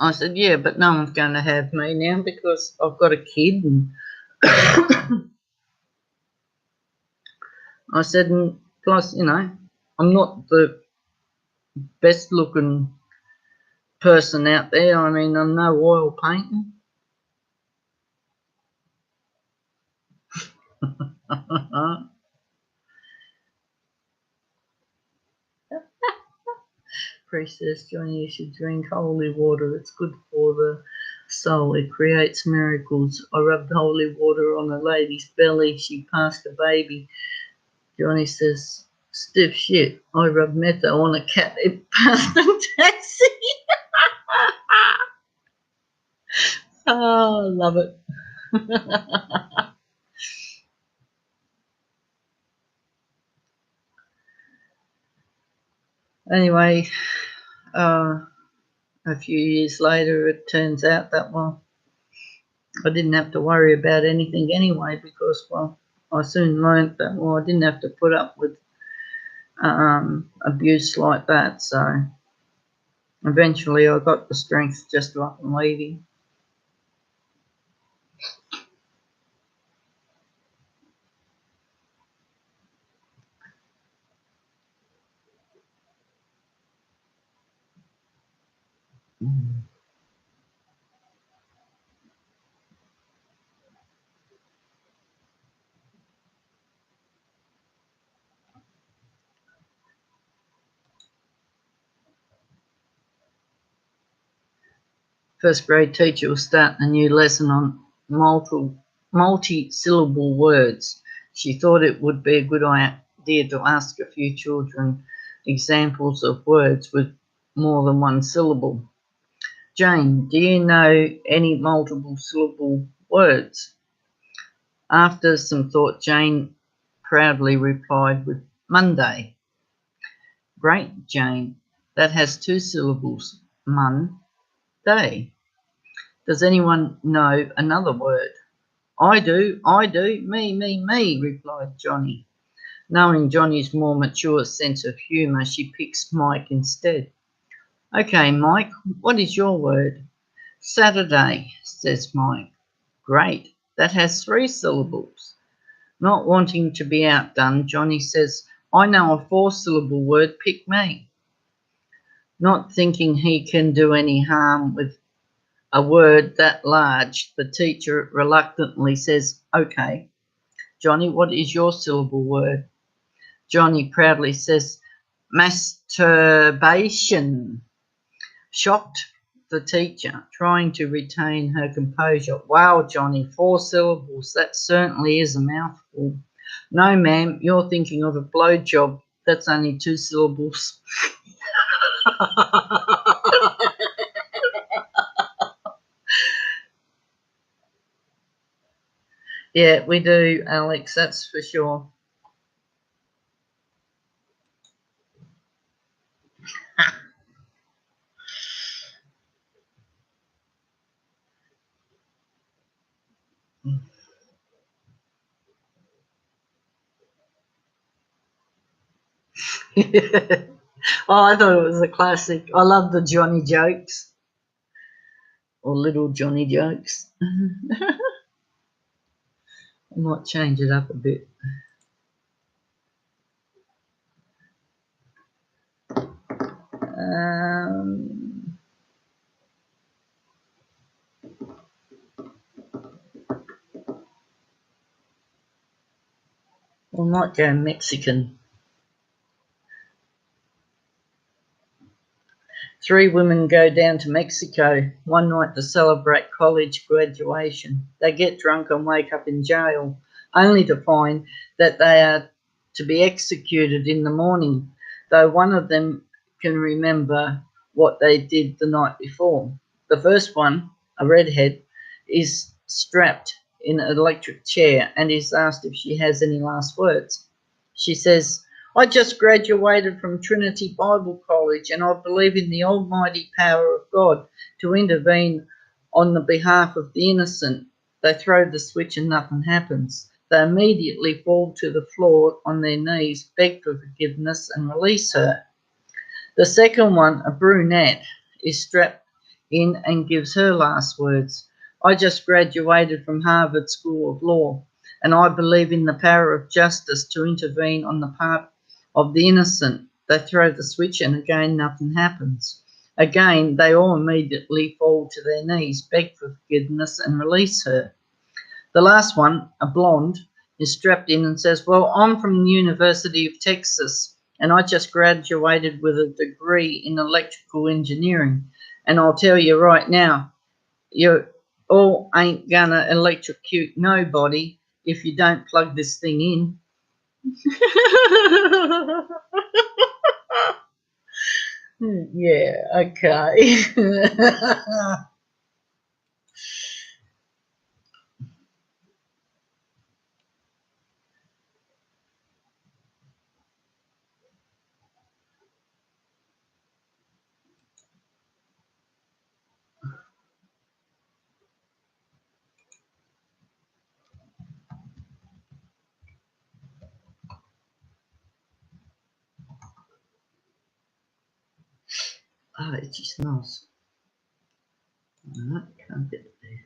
I said, yeah, but no one's going to have me now because I've got a kid. And I said, and plus, you know, I'm not the best looking person out there. I mean, I'm no oil painting. Priestess Johnny, you should drink holy water. It's good for the soul. It creates miracles. I rubbed holy water on a lady's belly. She passed a baby. Johnny says, stiff shit. I rubbed metho on a cat. It passed a taxi. Oh, I love it. Anyway, a few years later, it turns out that, well, I didn't have to worry about anything anyway because, well, I soon learned that, well, I didn't have to put up with abuse like that. So eventually I got the strength just to up and leave him. First grade teacher was starting a new lesson on multi-syllable words. She thought it would be a good idea to ask a few children examples of words with more than one syllable. Jane, do you know any multiple syllable words? After some thought, Jane proudly replied with Monday. Great, Jane. That has 2 syllables. Day. Does anyone know another word? I do, me, replied Johnny. Knowing Johnny's more mature sense of humour, she picks Mike instead. Okay, Mike, what is your word? Saturday, says Mike. Great, that has 3 syllables. Not wanting to be outdone, Johnny says, I know a 4-syllable word, pick me. Not thinking he can do any harm with a word that large, the teacher reluctantly says, okay, Johnny, what is your syllable word? Johnny proudly says, masturbation. Shocked, the teacher, trying to retain her composure. Wow, Johnny, 4 syllables. That certainly is a mouthful. No, ma'am, you're thinking of a blowjob. That's only 2 syllables. Yeah, we do, Alex, that's for sure. Oh, I thought it was a classic. I love the Johnny jokes or little Johnny jokes. I might change it up a bit. Um, we might go Mexican. 3 women go down to Mexico one night to celebrate college graduation. They get drunk and wake up in jail, only to find that they are to be executed in the morning, though one of them can remember what they did the night before. The first one, a redhead, is strapped in an electric chair and is asked if she has any last words. She says, I just graduated from Trinity Bible College and I believe in the almighty power of God to intervene on the behalf of the innocent. They throw the switch and nothing happens. They immediately fall to the floor on their knees, beg for forgiveness and release her. The second one, a brunette, is strapped in and gives her last words. I just graduated from Harvard School of Law and I believe in the power of justice to intervene on the part of the innocent. They throw the switch and again nothing happens. Again, they all immediately fall to their knees, beg for forgiveness and release her. The last one, a blonde, is strapped in and says, well, I'm from the University of Texas and I just graduated with a degree in electrical engineering. And I'll tell you right now, you all ain't gonna electrocute nobody if you don't plug this thing in. Yeah, okay. Oh, it just smells. No, can't get it there.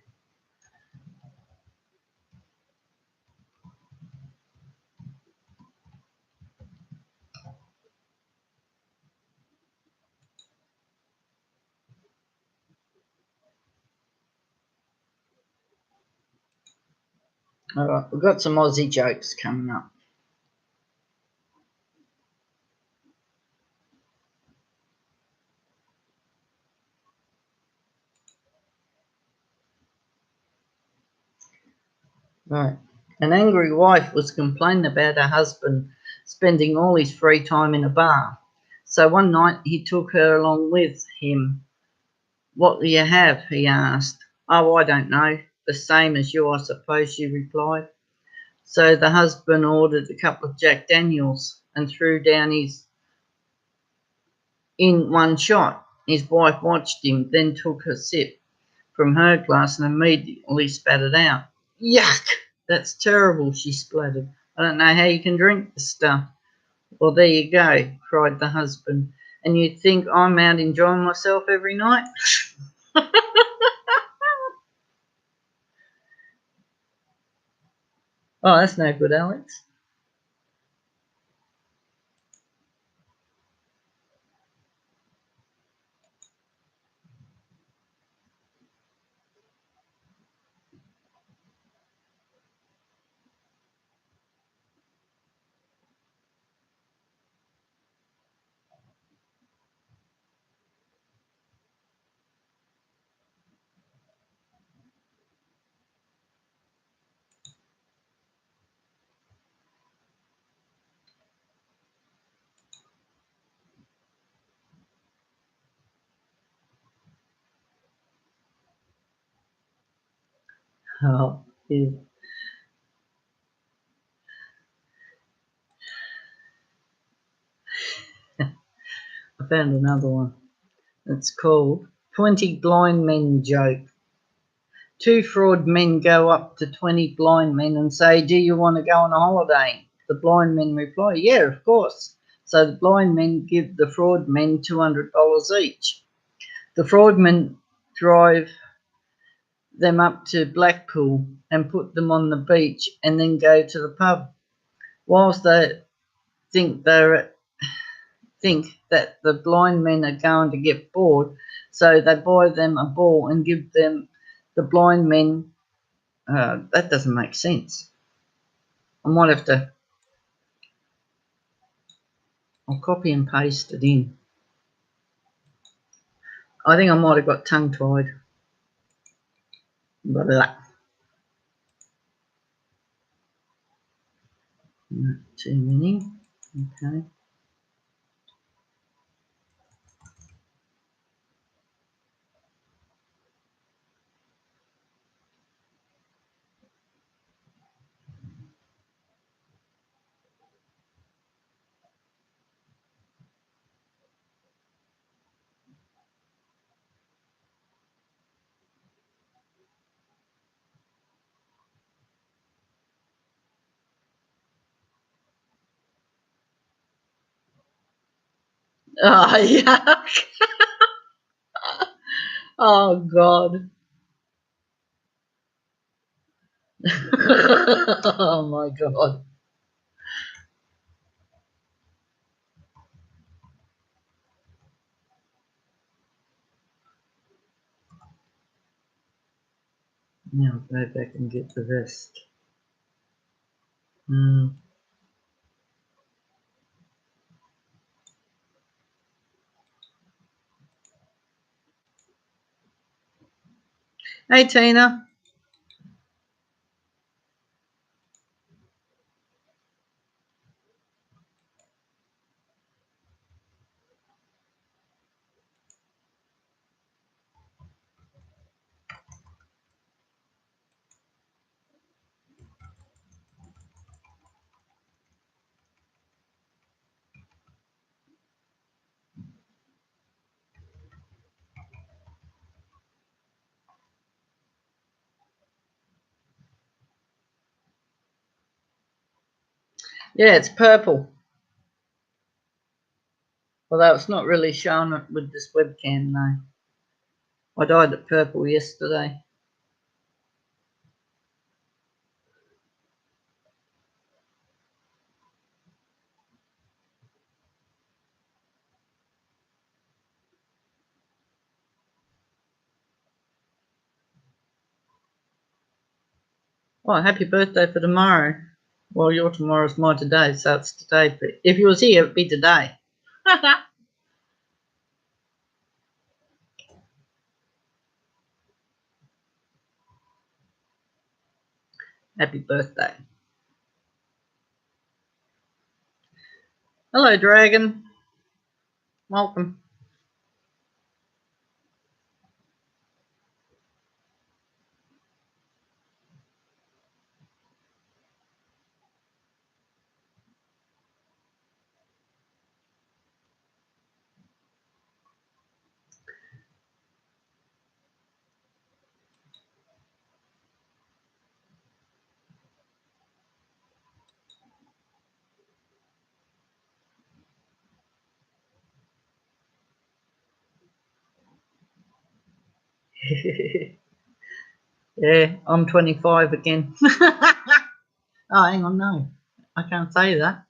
All right, we've got some Aussie jokes coming up. Right. An angry wife was complaining about her husband spending all his free time in a bar. So one night he took her along with him. What do you have? He asked. Oh, I don't know. The same as you, I suppose, she replied. So the husband ordered a couple of Jack Daniels and threw down his in one shot. His wife watched him, then took a sip from her glass and immediately spat it out. Yuck! That's terrible, she spluttered. I don't know how you can drink this stuff. Well, there you go, cried the husband. And you think I'm out enjoying myself every night? Oh, that's no good, Alex. Oh, yeah. I found another one. It's called 20 Blind Men Joke. 2 fraud men go up to 20 blind men and say, do you want to go on a holiday? The blind men reply, yeah, of course. So the blind men give the fraud men $200 each. The fraud men drive them up to Blackpool and put them on the beach and then go to the pub. Whilst they think that the blind men are going to get bored, so they buy them a ball and give them the blind men. That doesn't make sense. I might have to. I'll copy and paste it in. I think I might have got tongue tied. Blah. Not too many. Okay. Oh, yuck. Oh, God. Oh, my God. Now go back and get the rest. Mm. Hey, Tina. Yeah, it's purple. Although it's not really showing it with this webcam, though. I dyed it purple yesterday. Oh, happy birthday for tomorrow. Well, your tomorrow's my today, so it's today. But if you was here, it'd be today. Happy birthday. Hello, Dragon. Welcome. Yeah, I'm 25 again. Oh, hang on, no. I can't say that.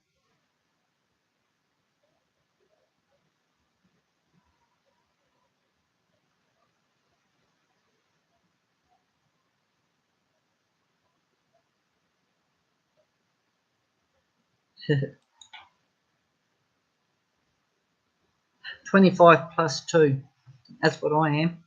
25 plus 2. That's what I am.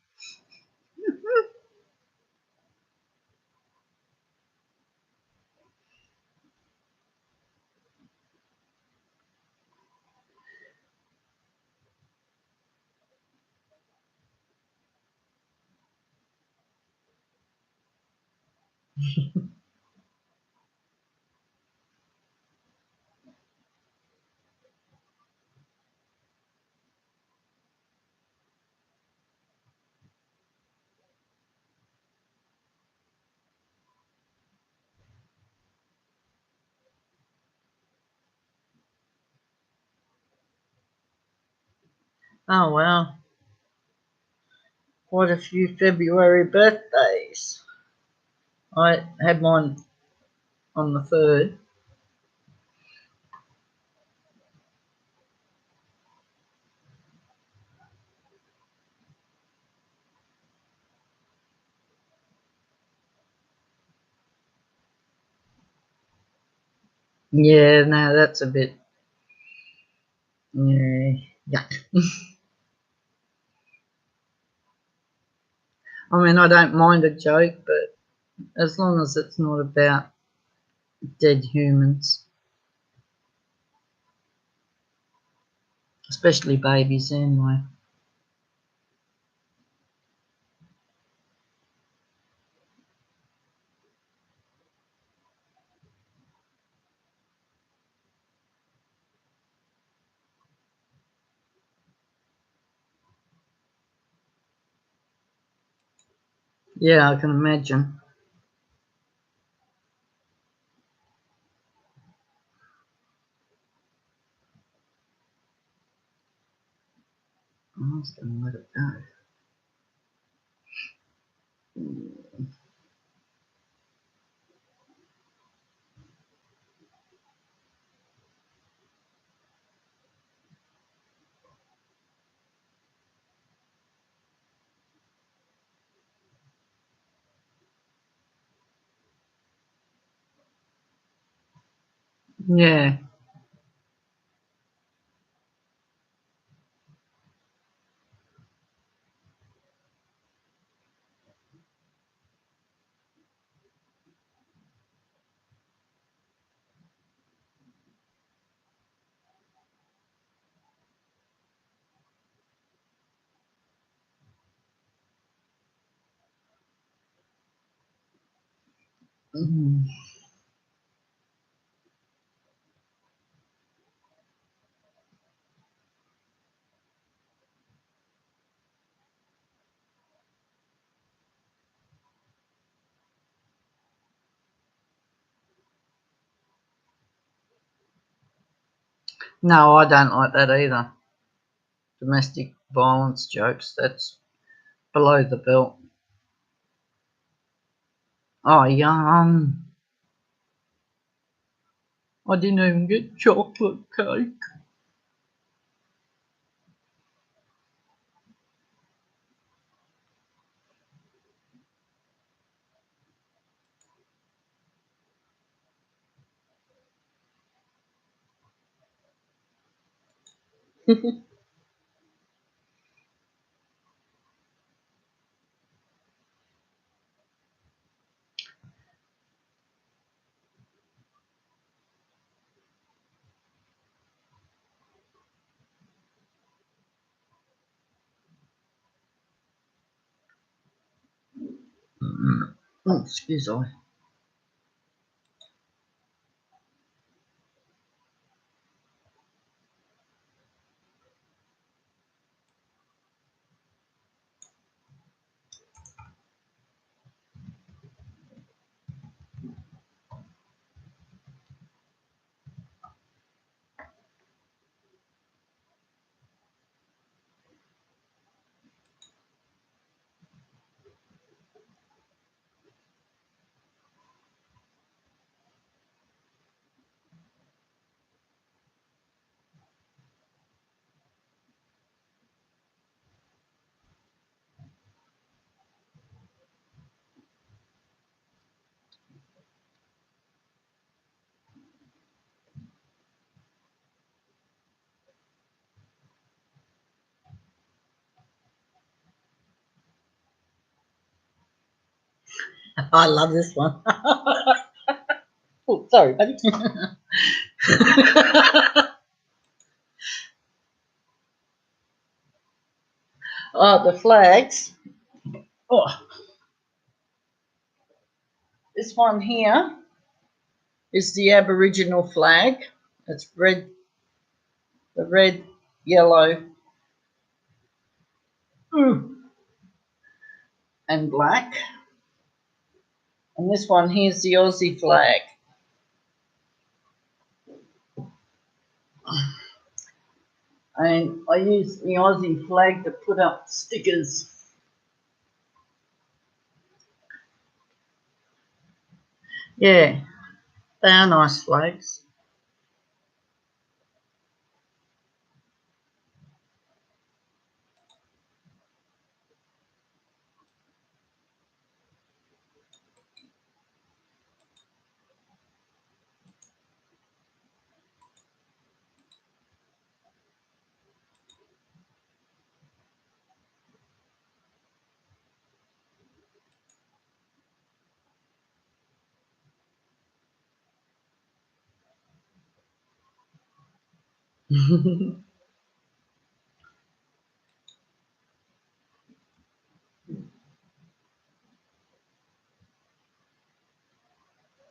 Oh, wow. Quite a few February birthdays. I had mine on the 3rd. Yeah, no, that's a bit, yeah, yuck. I mean, I don't mind a joke, but as long as it's not about dead humans, especially babies anyway. Yeah, I can imagine. I was going to let it go. Yeah. Mm. No, I don't like that either. Domestic violence jokes, that's below the belt. Oh, yum. I didn't even get chocolate cake. Oh, excuse me. I love this one. Oh, sorry, buddy. Oh, the flags. Oh, this one here is the Aboriginal flag. It's red, the red, yellow, and black. And this one here's the Aussie flag. And I use the Aussie flag to put up stickers. Yeah, they are nice flags.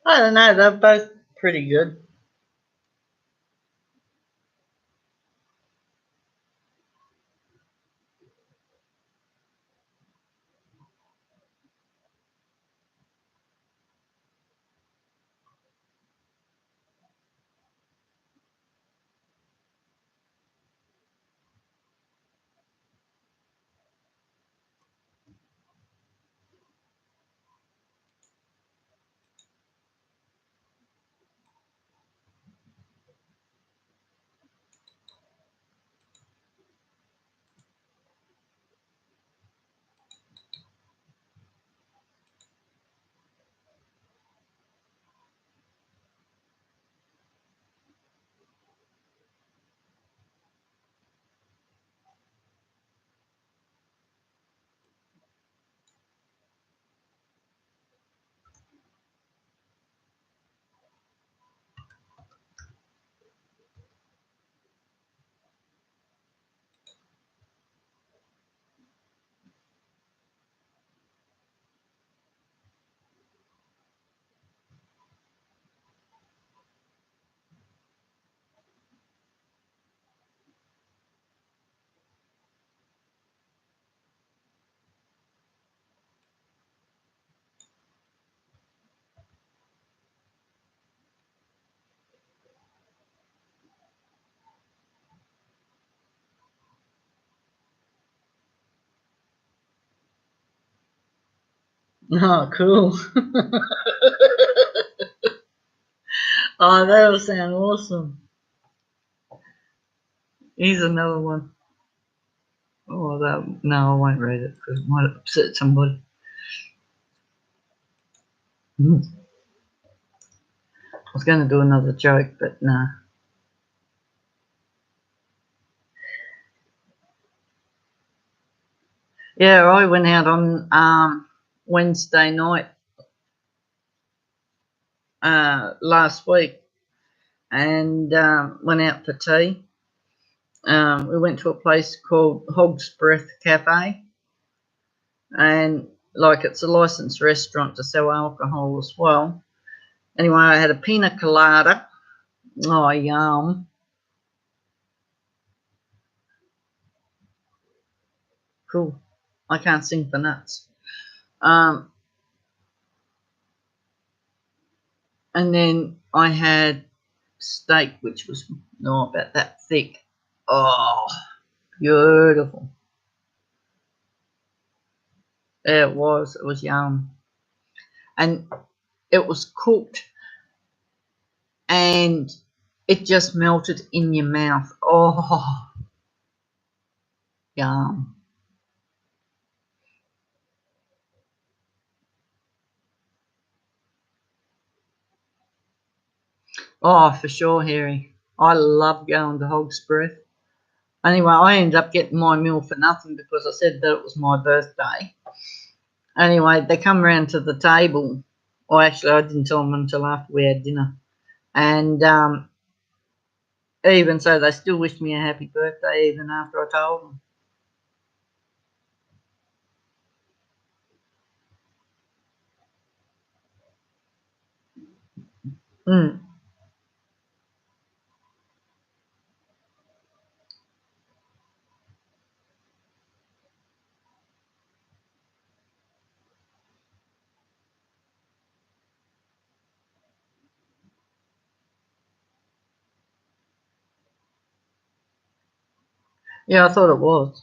I don't know, they're both pretty good. Oh, cool. Oh, that'll sound awesome. Here's another one. Oh, that, no, I won't read it because it might upset somebody. I was going to do another joke, but no. Yeah, I went out on Wednesday night last week and went out for tea. We went to a place called Hog's Breath Cafe, and like it's a licensed restaurant to sell alcohol as well. Anyway, I had a pina colada. Oh, yum. Cool. I can't sing for nuts. Um, and then I had steak, which was about that thick. Oh, beautiful. It was. It was yum. And it was cooked and it just melted in your mouth. Oh, yum. Oh, for sure, Harry. I love going to Hog's Breath. Anyway, I ended up getting my meal for nothing because I said that it was my birthday. Anyway, they come round to the table. Or actually, I didn't tell them until after we had dinner. And even so, they still wished me a happy birthday even after I told them. Mm. Yeah, I thought it was.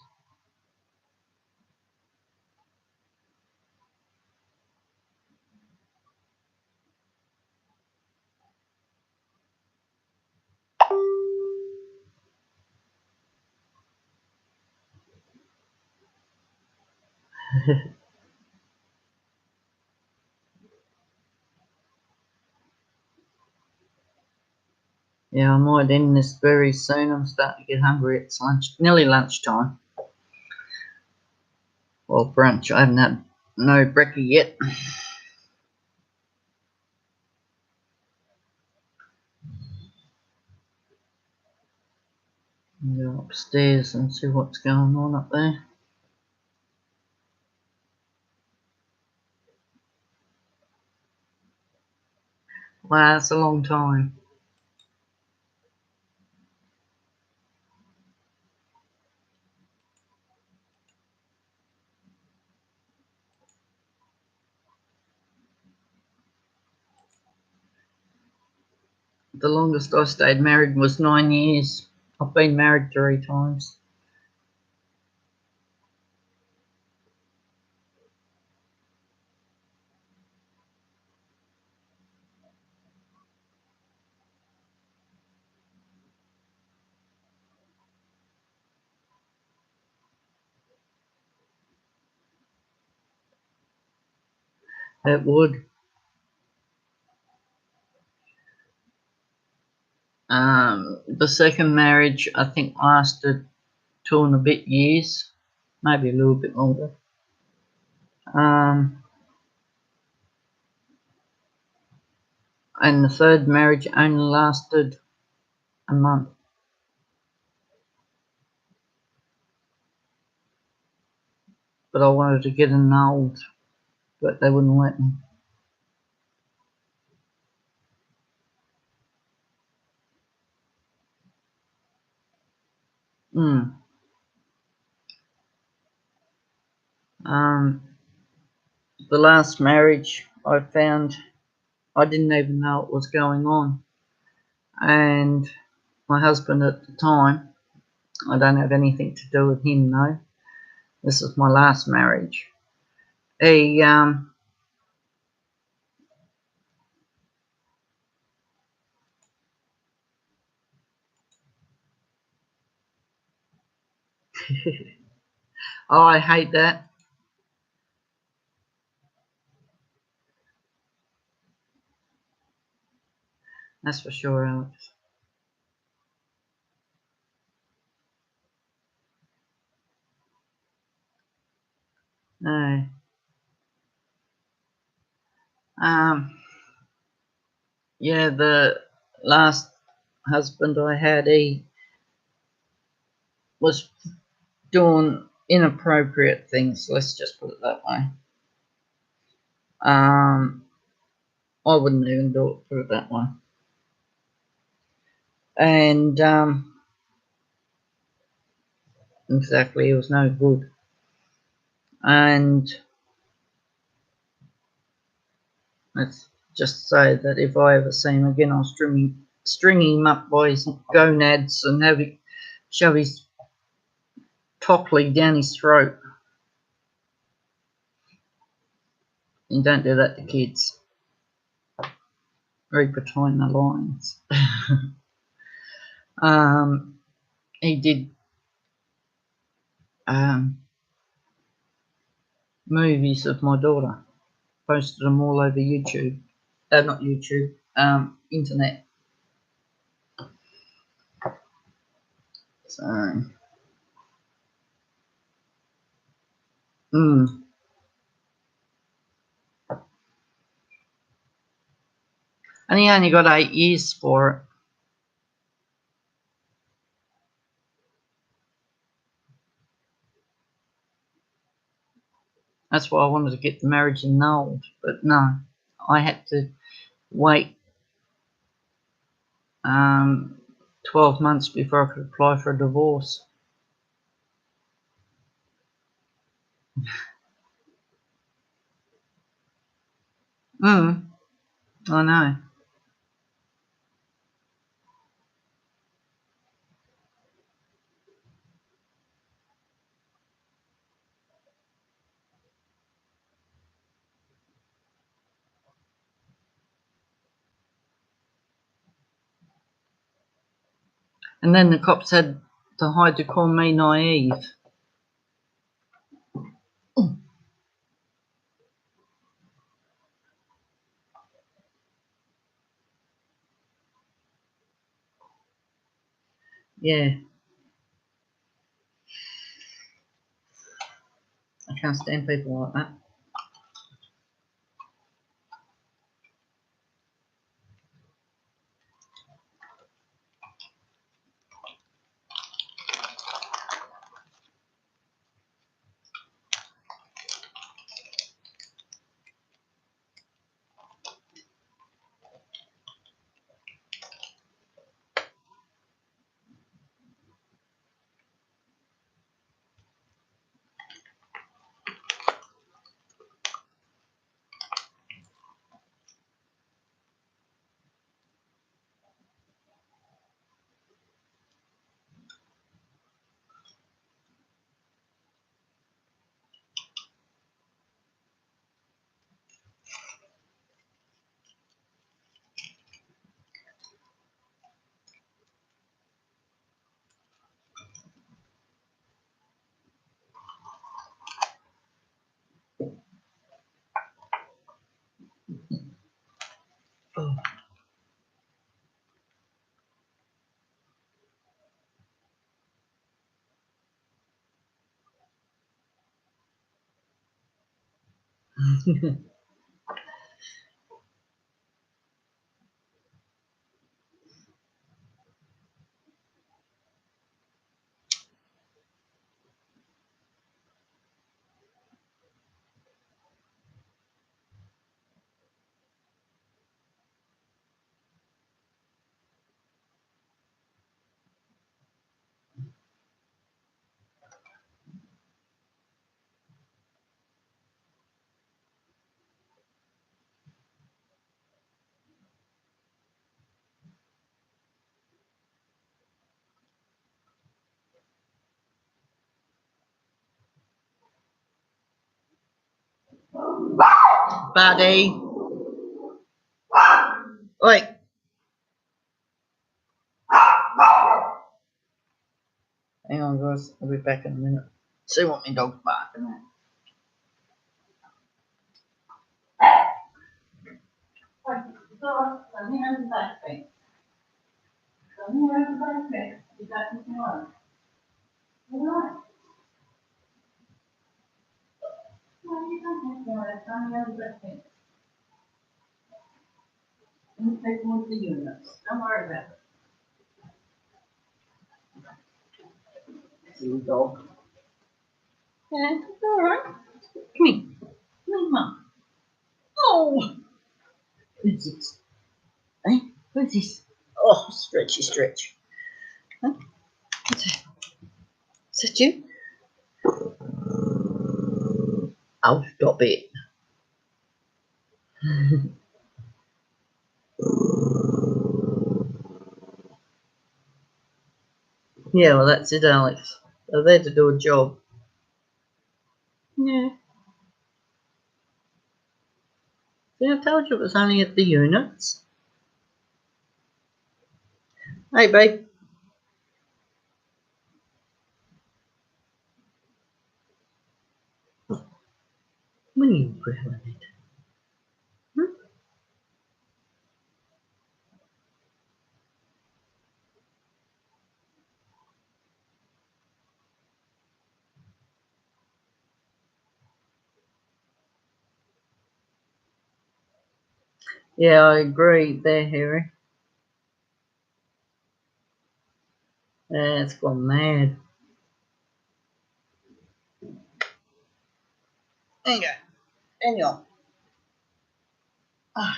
Yeah, I might end this very soon. I'm starting to get hungry. It's nearly lunchtime. Well, brunch. I haven't had no brekkie yet. Go upstairs and see what's going on up there. Wow, it's a long time. The longest I stayed married was 9 years. I've been married 3 times. It would. The second marriage, I think, lasted 2 and a bit years, maybe a little bit longer. Um, and the third marriage only lasted a month. But I wanted to get annulled, but they wouldn't let me. Mm. Um, the last marriage, I found I didn't even know what was going on. And my husband at the time, I don't have anything to do with him though. This is my last marriage. He, oh, I hate that. That's for sure, Alex. No. Um, yeah, the last husband I had, he was doing inappropriate things. Let's just put it that way. Um, I wouldn't even do it, put it that way. And exactly, it was no good. And let's just say that if I ever see him again, I'll string him up by his gonads and shove his topply down his throat. And don't do that to kids. Read between the lines. um, he did um, movies of my daughter, posted them all over YouTube. Not YouTube, internet. So, mm, and he only got 8 years for it. That's why I wanted to get the marriage annulled, but no, I had to wait 12 months before I could apply for a divorce. Mm, I know. And then the cops had the hide to call me naive. Yeah. I can't stand people like that. Oh. Buddy. Oi. Hang on, guys. I'll be back in a minute. See what my dog's barking at. Don't worry about it. Silly dog. Yeah, it's all right. Come here. Come here, Mum. Oh! Who's this? Hey, who's this? Oh, stretchy stretch. Huh? What's that? Is that you? Oh, stop it. Yeah, well, that's it, Alex. They're there to do a job. Yeah. See, I told you it was only at the units. Hey, babe. When are you growling it? Hmm? Yeah, I agree there, Harry. Yeah, it's gone mad. There you go. Hang on. Ah.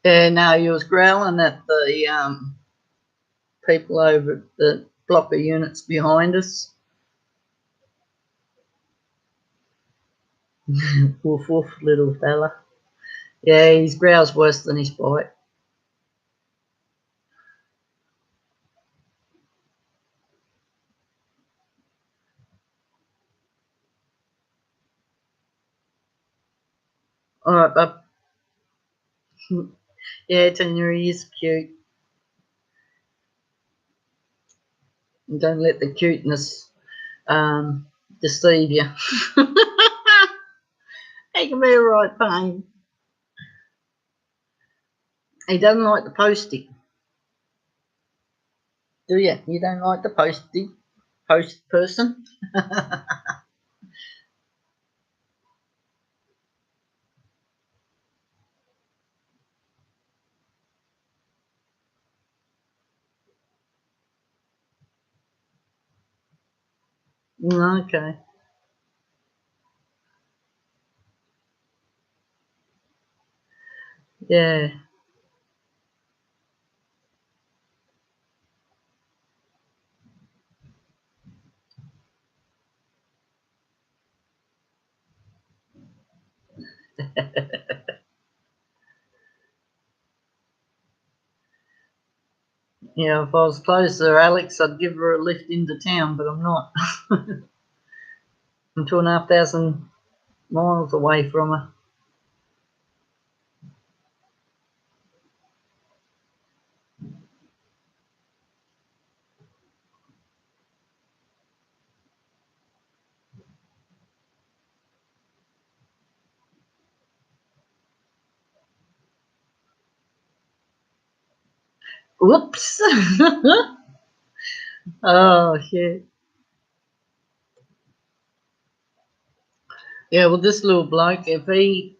Yeah, no, you was growling at the people over at the block of units behind us. Woof woof, little fella. Yeah, his growl's worse than his bite. All right, bub. Yeah, Tanya, he is cute. And don't let the cuteness deceive you. He can be a right pain. He doesn't like the postie, do you? You don't like the post person? Okay. Yeah. Yeah, if I was closer, Alex, I'd give her a lift into town, but I'm not. I'm 2,500 miles away from her. Whoops. Oh, shit. Yeah, well, this little bloke, if he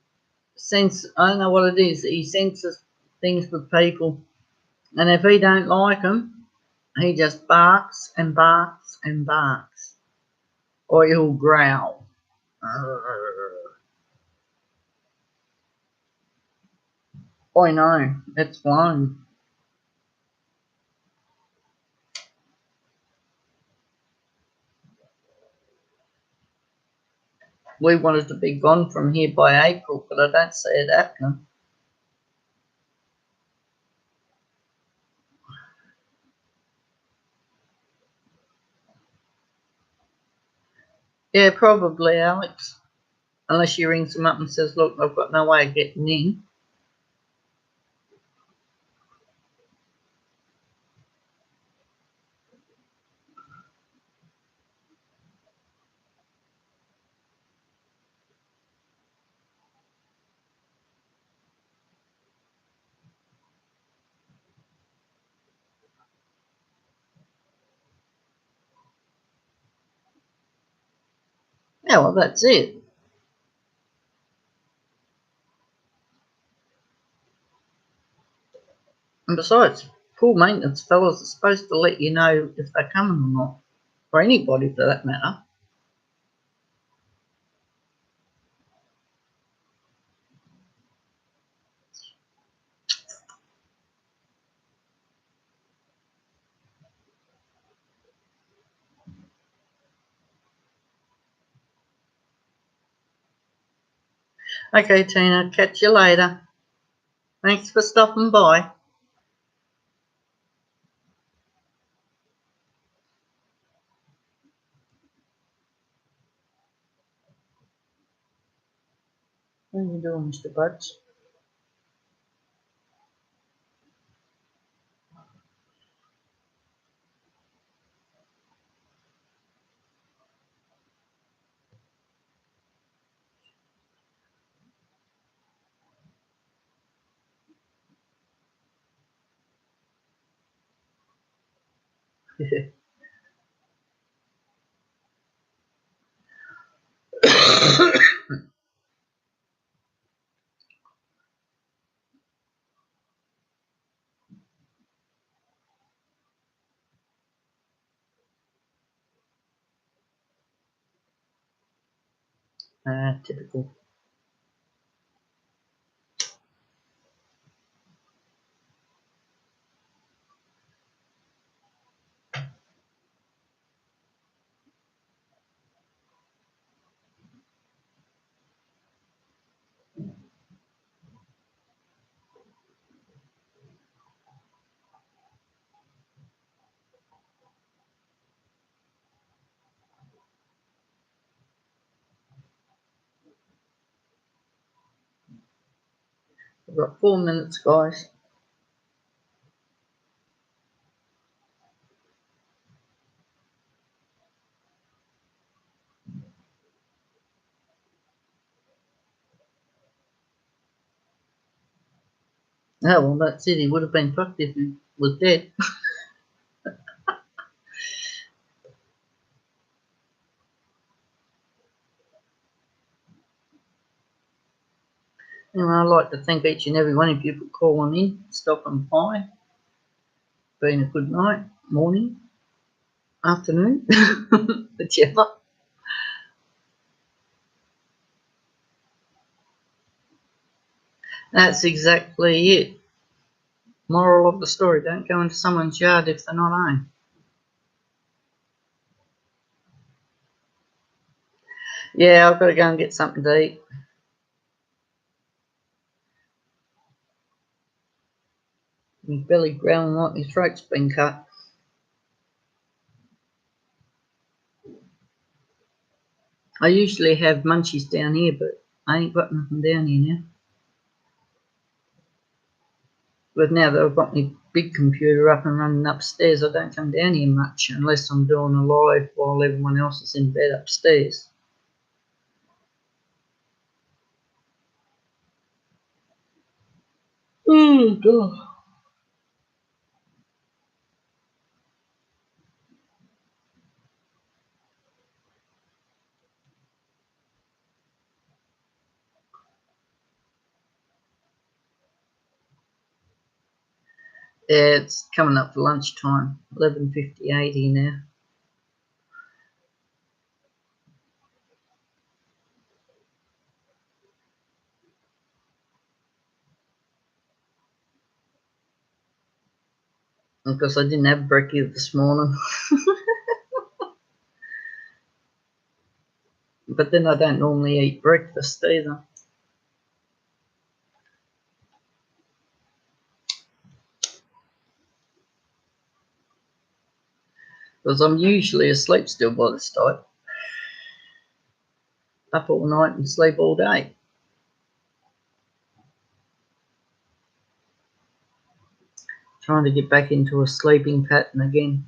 I don't know what it is, he senses things with people. And if he don't like them, he just barks and barks and barks. Or he'll growl. I know, it's fine. We wanted to be gone from here by April, but I don't see it happening. Yeah, probably, Alex. Unless she rings him up and says, look, I've got no way of getting in. Yeah, well, that's it. And besides, pool maintenance fellas are supposed to let you know if they're coming or not, or anybody for that matter. Okay, Tina, catch you later. Thanks for stopping by. What are you doing, Mr. Buds? Typical. We've got 4 minutes, guys. Oh, well, that's it. He would have been fucked if he was dead. Anyway, I'd like to thank each and every one of you for calling in, stopping by. Been a good night, morning, afternoon, whichever. That's exactly it. Moral of the story, don't go into someone's yard if they're not home. Yeah, I've got to go and get something to eat. His belly growling like his throat's been cut. I usually have munchies down here, but I ain't got nothing down here now. But now that I've got my big computer up and running upstairs, I don't come down here much unless I'm doing a live while everyone else is in bed upstairs. Oh, God. Yeah, it's coming up for lunchtime, 11:58 here now. Because I didn't have brekkie this morning. But then I don't normally eat breakfast either. Because I'm usually asleep still by this time. Up all night and sleep all day. Trying to get back into a sleeping pattern again.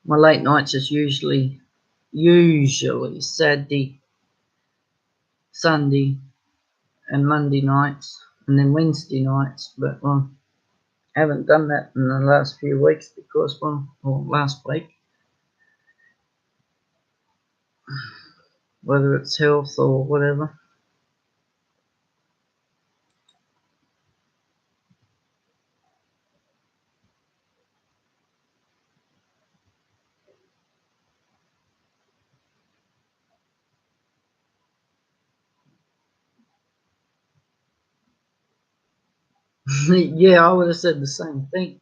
My late nights is usually Saturday, Sunday, and Monday nights, and then Wednesday nights. But I haven't done that in the last few weeks because, or last week, whether it's health or whatever. Yeah, I would have said the same thing.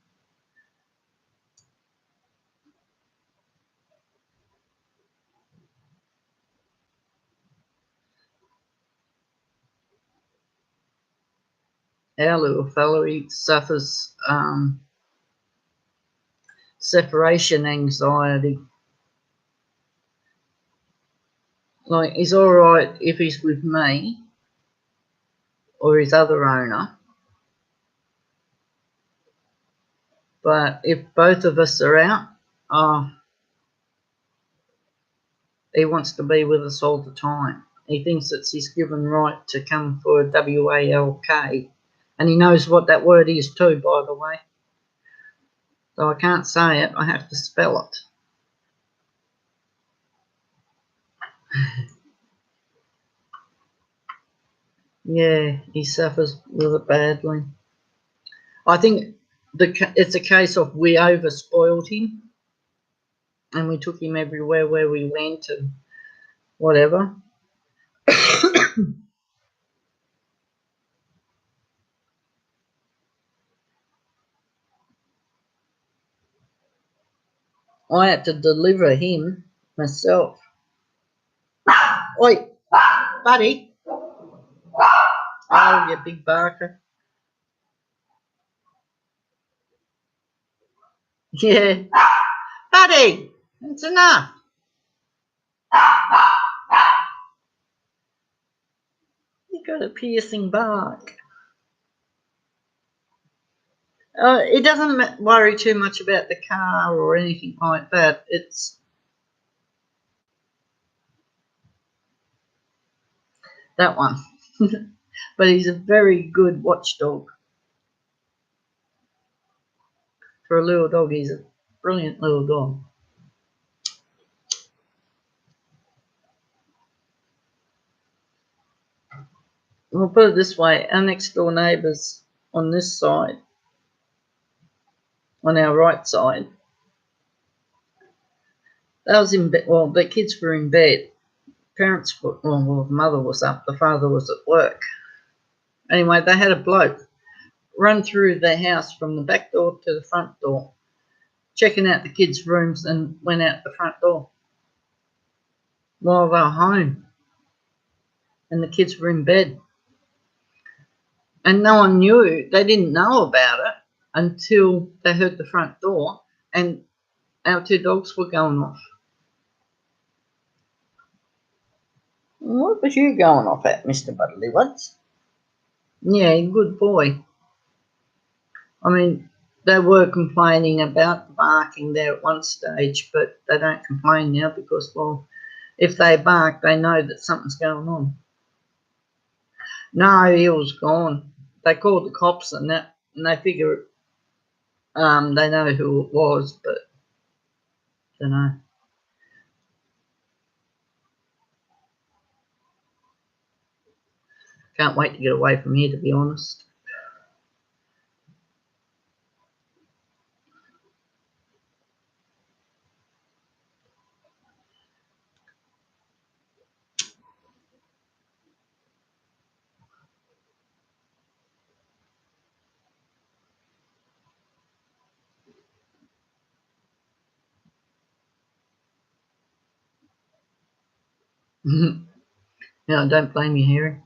Our little fellow, he suffers separation anxiety. Like, he's all right if he's with me or his other owner, but if both of us are out, oh, he wants to be with us all the time. He thinks it's his given right to come for a WALK, and he knows what that word is too, by the way. So I can't say it, I have to spell it. Yeah, he suffers with it badly. I think it's a case of we overspoiled him, and we took him everywhere where we went and whatever. I had to deliver him myself. Oi, buddy. Oh, you big barker. Yeah. Buddy, it's enough. You got a piercing bark. It doesn't worry too much about the car or anything like that. It's that one. But he's a very good watchdog. For a little dog, he's a brilliant little dog. We'll put it this way, our next door neighbours on this side, on our right side, they was in bed, well, the kids were in bed. Parents were, well, the mother was up, the father was at work. Anyway, they had a bloke run through their house from the back door to the front door, checking out the kids' rooms, and went out the front door while they were home and the kids were in bed. And no one knew, they didn't know about it until they heard the front door and our two dogs were going off. What was you going off at, Mr. Buddlywoods? Yeah, good boy. I mean, they were complaining about the barking there at one stage, but they don't complain now because, well, if they bark, they know that something's going on. No, he was gone. They called the cops and that, and they figure they know who it was, but don't know. Can't wait to get away from here, to be honest. No, don't blame you, Harry.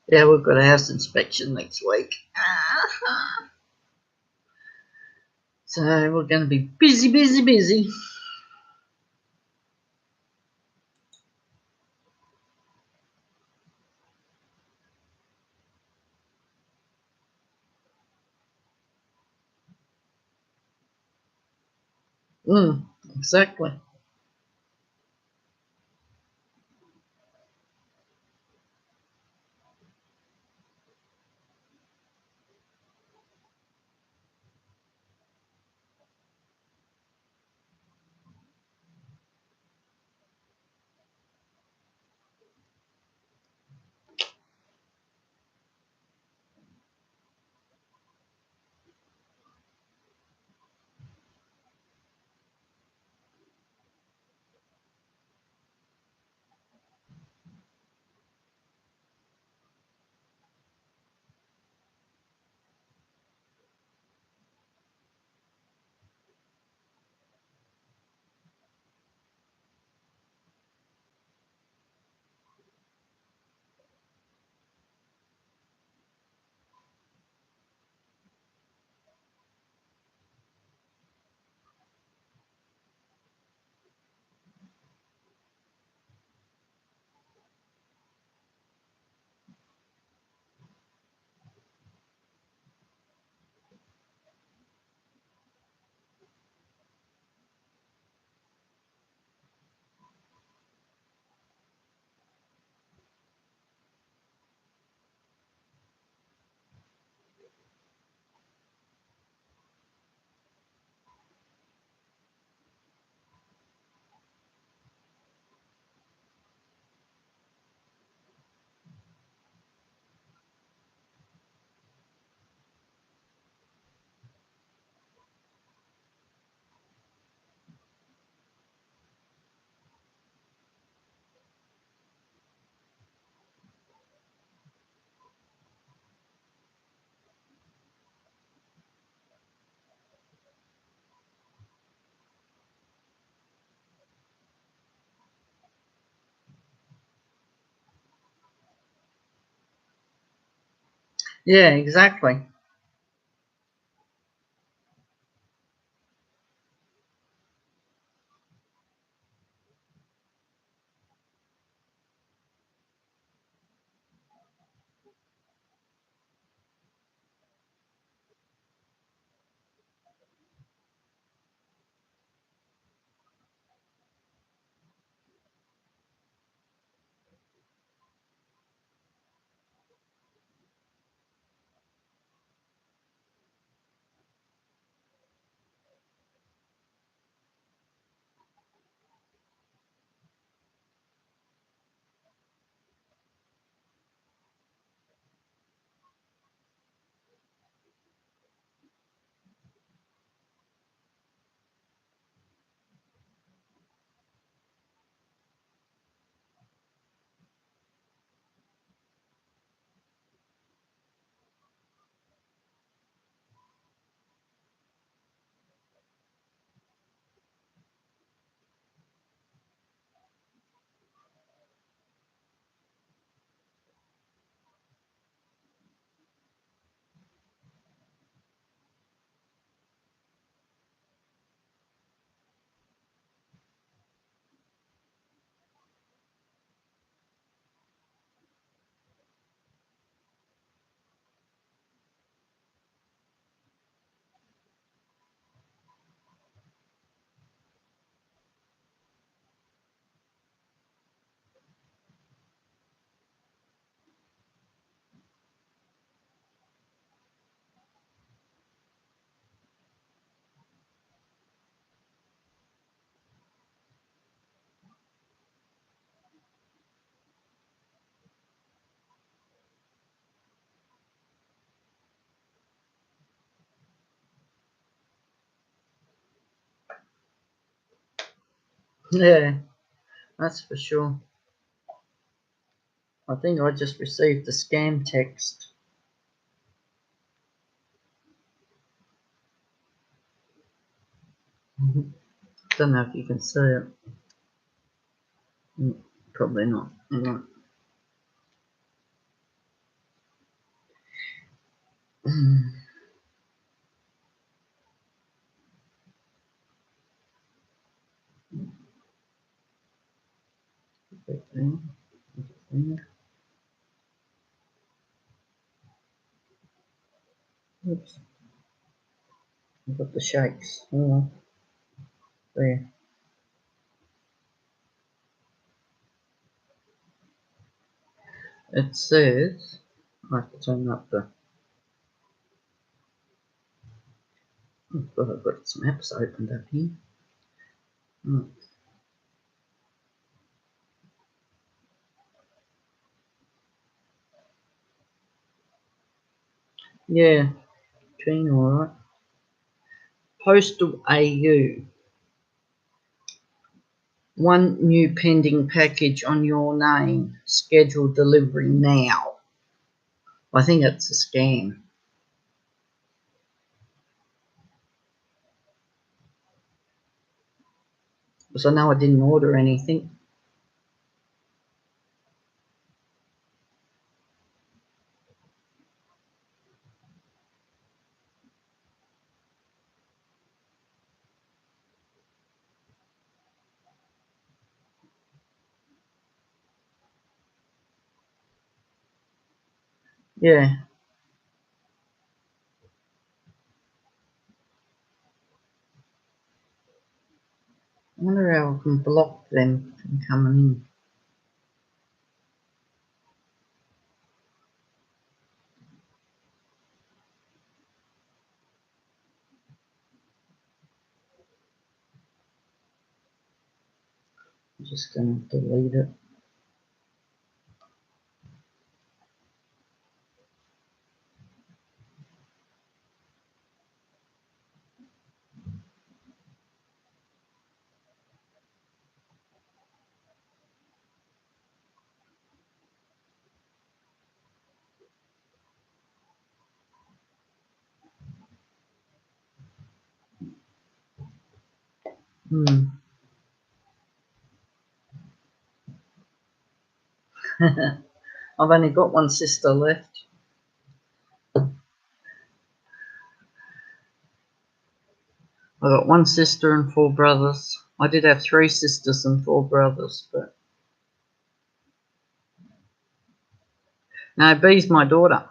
Yeah, we've got a house inspection next week. So we're going to be busy, busy, busy. Exactly. Yeah, exactly. Yeah, that's for sure. I think I just received a scam text. Don't know if you can see it. Mm, probably not. Hang on. Oops, I've got the shakes. Oh, there. It says, I have to turn up the, oh God, I've got some apps opened up here. Mm, yeah, Gene, alright. Postal AU. One new pending package on your name. Scheduled delivery now. I think it's a scam. Because I know I didn't order anything. Yeah. I wonder how I can block them from coming in. I'm just going to delete it. Hmm. I've only got one sister left. got one sister and 4 brothers. I did have 3 sisters and 4 brothers, but no, B's my daughter.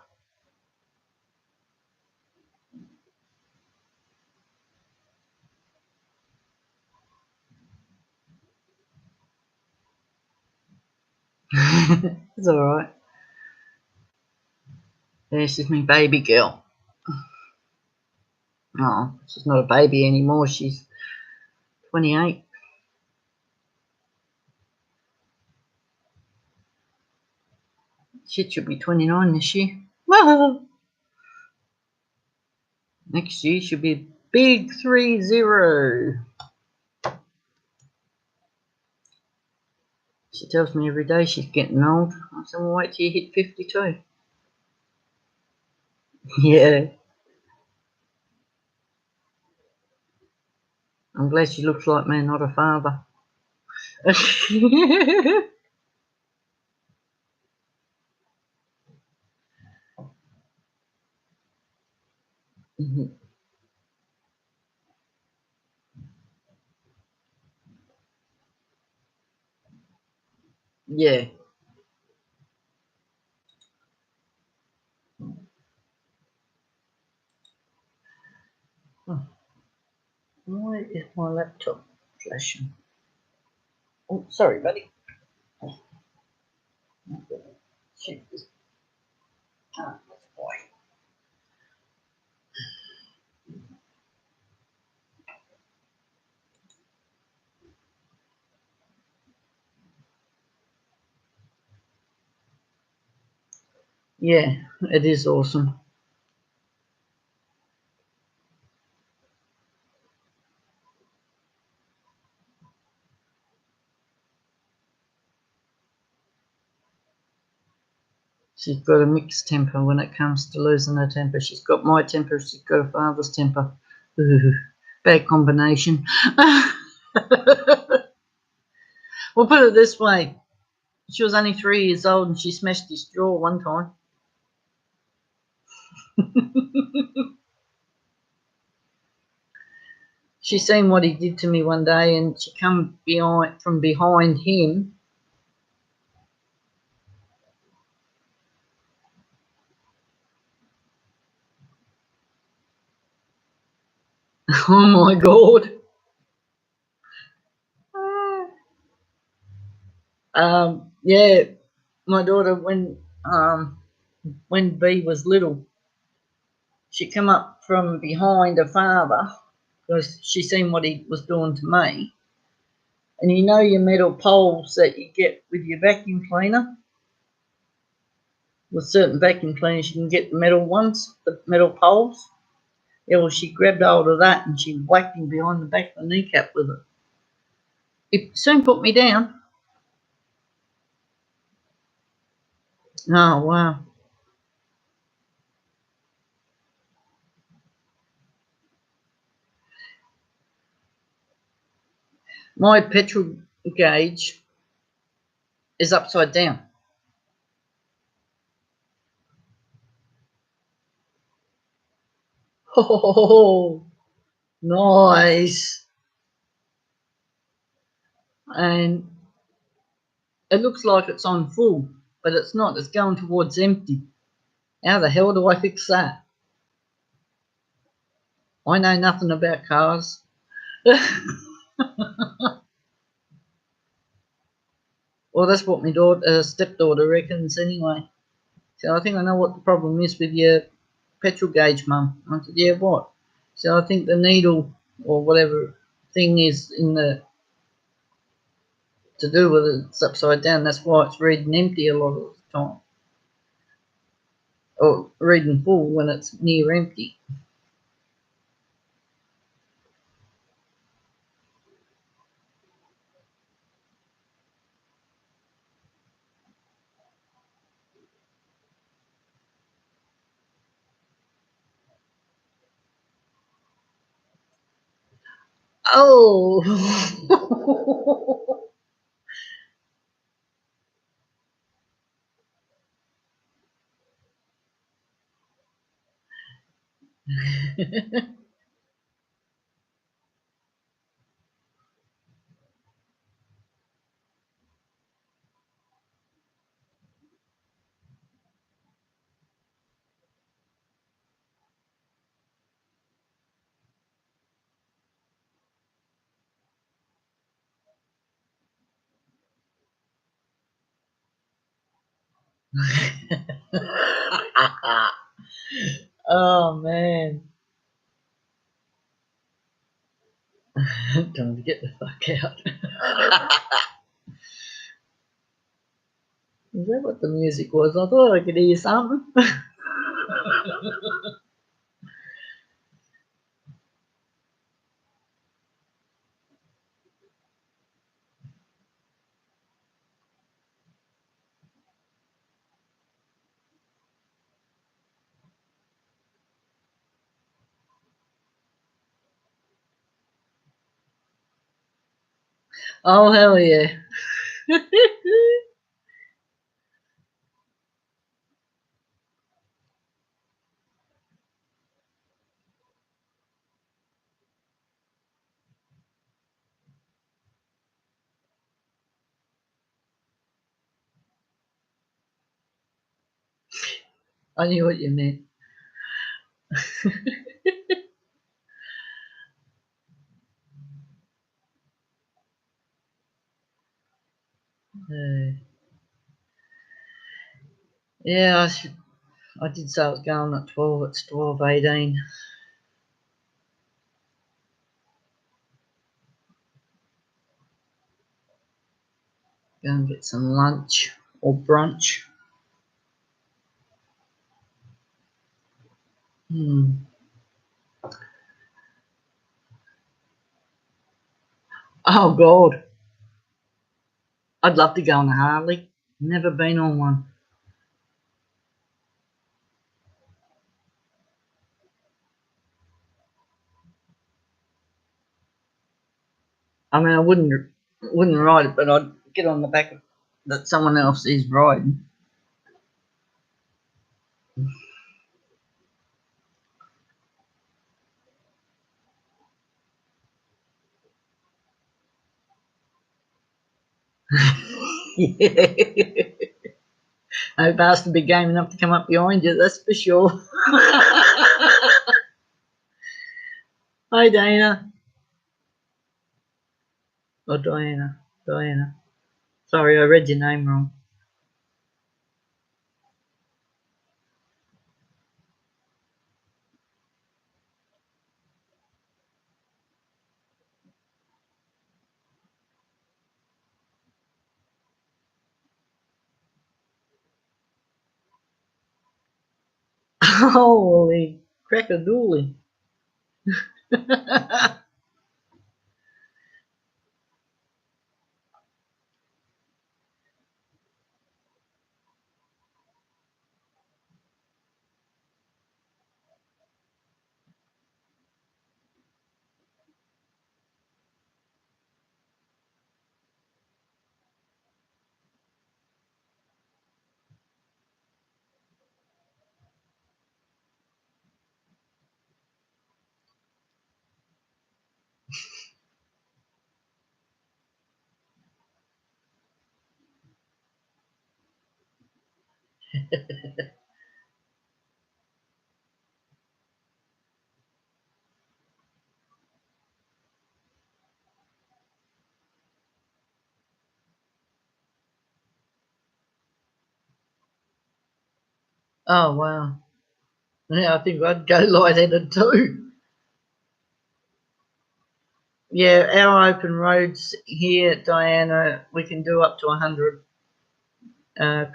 It's alright. Yeah, she's my baby girl. Oh, she's not a baby anymore. She's 28. She should be 29 this year. Next year she'll be big 30. She tells me every day she's getting old. I said, well, wait till you hit 52. Yeah. I'm glad she looks like me, not a father. Yeah. Oh, why is my laptop flashing? Oh, sorry, buddy. Check this. Oh, that's why. Yeah, it is awesome. She's got a mixed temper when it comes to losing her temper. She's got my temper, she's got her father's temper. Ooh, bad combination. We'll put it this way. She was only 3 years old and she smashed his jaw one time. She seen what he did to me one day and she come from behind him. Oh my God. Yeah, my daughter, when B was little, she come up from behind her father because she seen what he was doing to me. And you know your metal poles that you get with your vacuum cleaner? With certain vacuum cleaners, you can get the metal ones, the metal poles. Yeah, well, she grabbed hold of that and she whacked him behind the back of the kneecap with it. It soon put me down. Oh, wow. My petrol gauge is upside down. Oh, nice. And it looks like it's on full, but it's not. It's going towards empty. How the hell do I fix that? I know nothing about cars. Well, that's what my stepdaughter reckons anyway. So I think I know what the problem is with your petrol gauge, Mum. I said, yeah, what? So I think the needle or whatever thing is in the to do with it, it's upside down. That's why it's reading empty a lot of the time, or reading full when it's near empty. Oh. Oh man. Time to get the fuck out. Is that what the music was? I thought I could hear something. Oh hell yeah. I knew what you meant. Uh, yeah, I did say I was going at 12. It's 12:18. Go and get some lunch or brunch. Hmm. Oh God, I'd love to go on a Harley. Never been on one. I mean, I wouldn't ride it, but I'd get on the back of that someone else is riding. Yeah. No bastard be game enough to come up behind you, that's for sure. Hi, Dana. Or Diana. Diana. Sorry, I read your name wrong. Holy crackadoodly. Oh, wow. Yeah, I think I'd go light-headed too. Yeah, our open roads here, Diana, we can do up to 100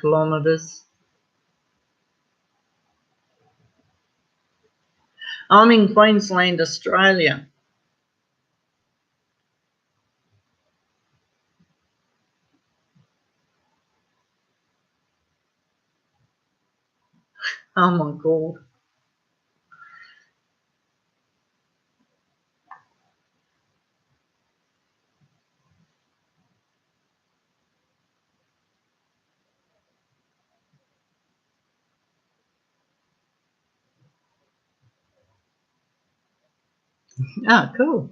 kilometres. I'm in Queensland, Australia. Oh my God. Oh, cool.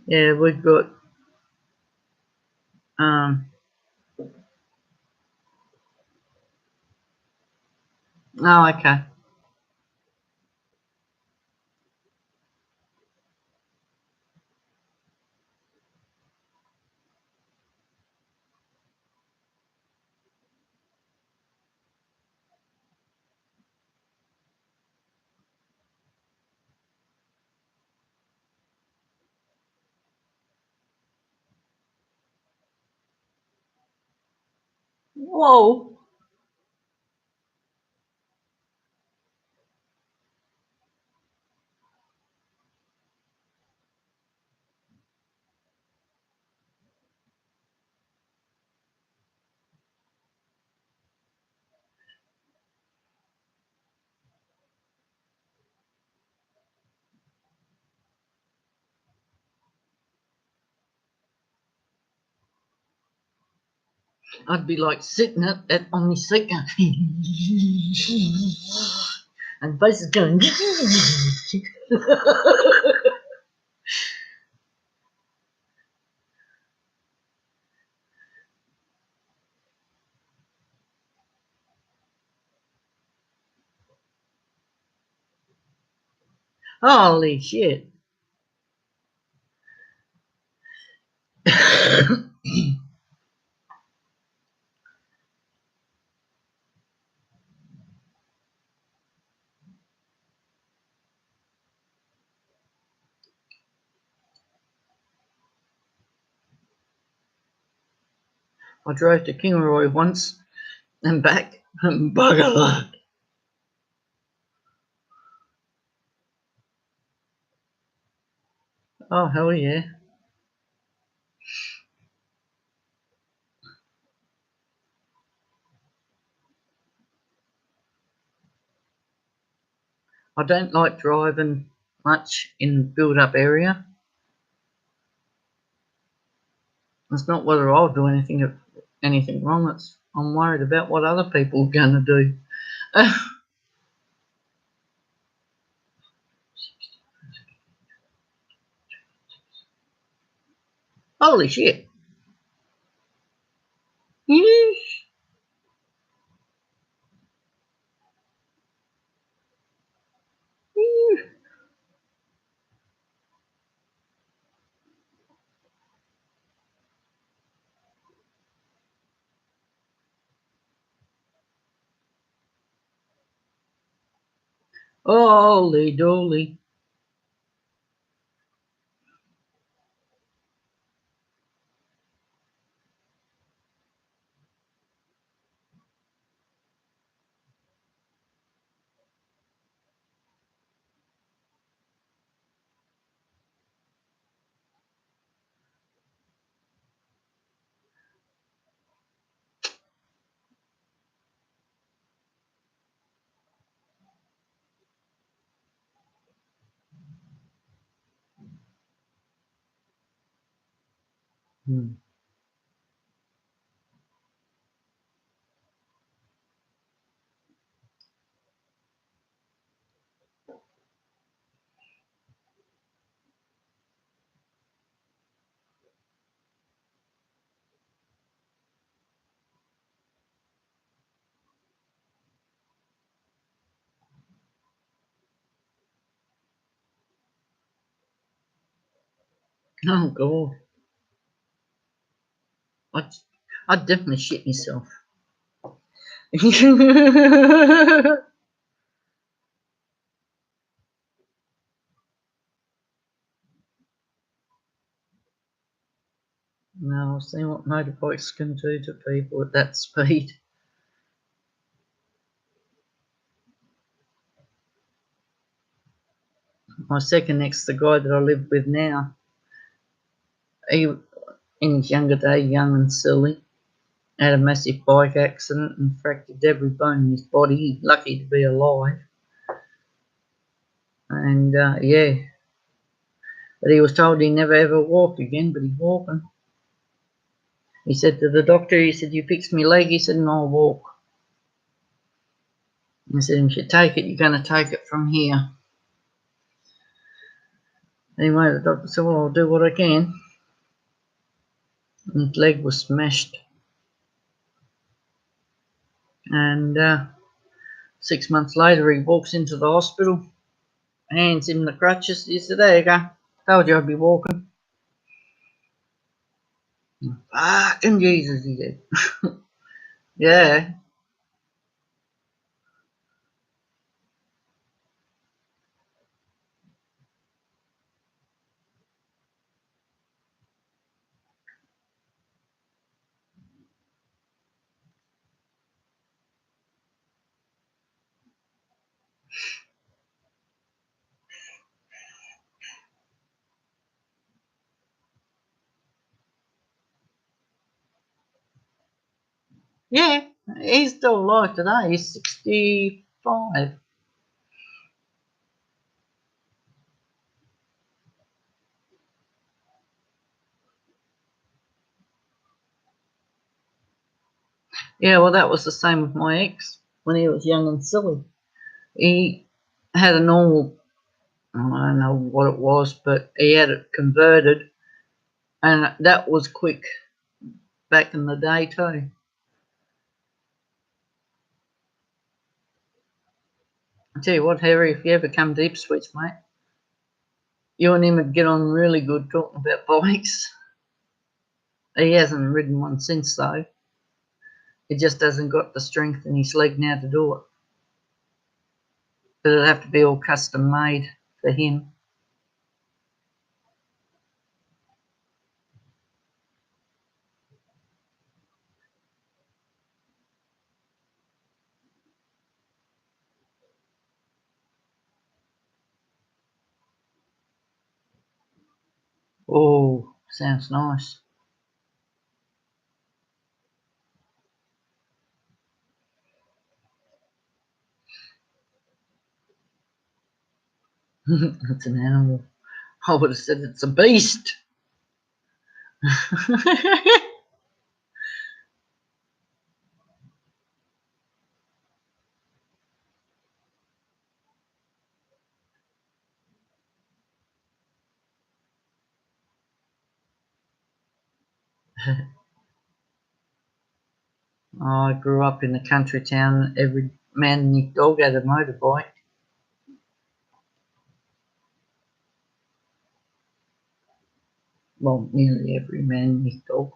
Yeah, we've got, um, oh, okay. Whoa. I'd be like sitting on my seat and face is going. Holy shit. I drove to Kingaroy once and back and bugger luck. Oh, hell yeah. I don't like driving much in build up area. It's not whether I'll do anything wrong. I'm worried about what other people are going to do. Holy shit. Holy dolly. Hmm. Oh, God. I'd, I'd definitely shit myself. No, I've seen what motorbikes can do to people at that speed. My second ex, the guy that I live with now, he, in his younger day, young and silly, had a massive bike accident and fractured every bone in his body. He's lucky to be alive. And yeah, but he was told he never ever walk again, but he's walking. He said to the doctor, he said, "You fixed my leg." He said, "And I'll walk." I said, "If you take it, you're going to take it from here." Anyway, the doctor said, "Well, I'll do what I can." And his leg was smashed. And 6 months later, he walks into the hospital, hands him the crutches. He said, "There you go. Told you I'd be walking." Fucking Jesus, he said. Yeah. Yeah, he's still alive today. He's 65. Yeah, well, that was the same with my ex when he was young and silly. He had a normal, I don't know what it was, but he had it converted, and that was quick back in the day, too. I tell you what, Harry, if you ever come to Ipswich, mate, you and him would get on really good talking about bikes. He hasn't ridden one since, though. He just hasn't got the strength in his leg now to do it. But it'd have to be all custom made for him. Oh, sounds nice. It's an animal. I would have said it's a beast. I grew up in a country town. Every man and his dog had a motorbike. Well, nearly every man and his dog.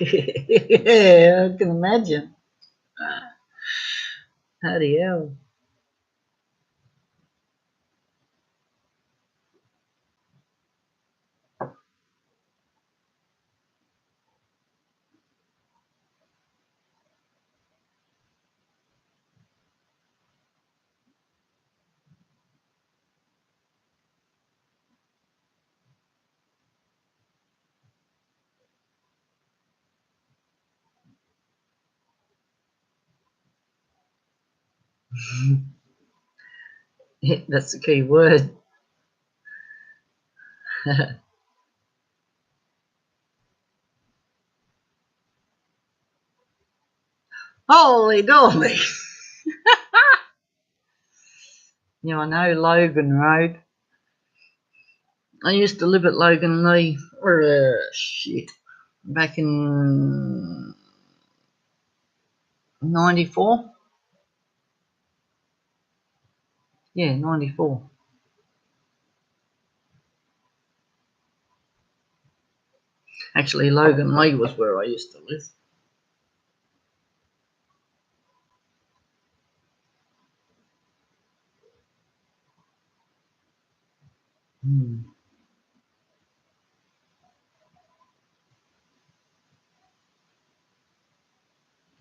Yeah, I can imagine. Bloody hell. That's the key word. Holy dolly. Yeah, I know Logan Road. I used to live at Logan Lee. Shit. Back in 94. Yeah, 94. Actually, Logan Lee was where I used to live. Hmm.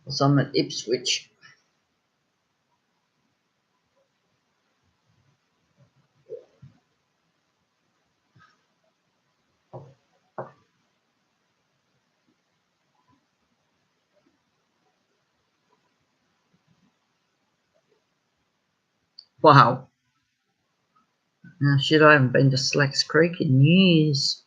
So I'm at Ipswich. Wow. Now, shit, I haven't been to Slacks Creek in years.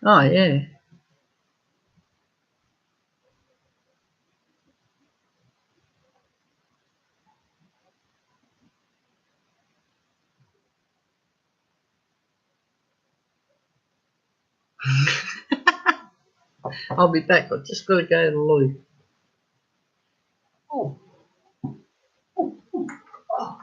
Oh, yeah. I'll be back. I've just got to go to the loo. Oh. Oh.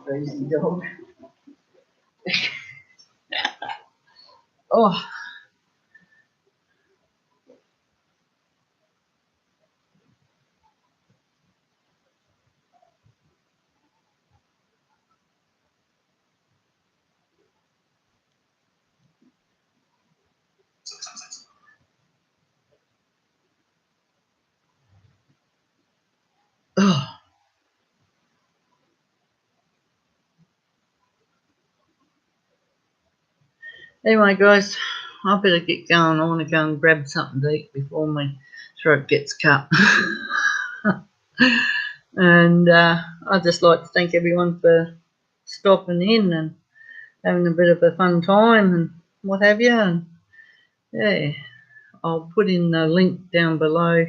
Crazy dog. Oh. Oh. Anyway, guys, I better get going. I want to go and grab something to eat before my throat gets cut. And I'd just like to thank everyone for stopping in and having a bit of a fun time and what have you. And yeah, I'll put in the link down below.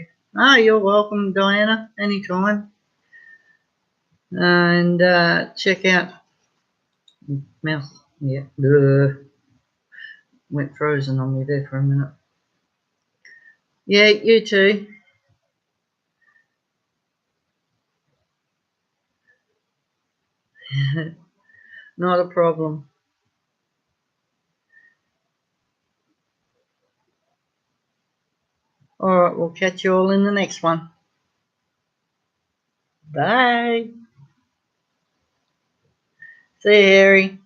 You're welcome, Diana, anytime. And check out mouse. Yeah, went frozen on me there for a minute. Yeah, you too. Not a problem. All right, we'll catch you all in the next one. Bye. See you, Harry.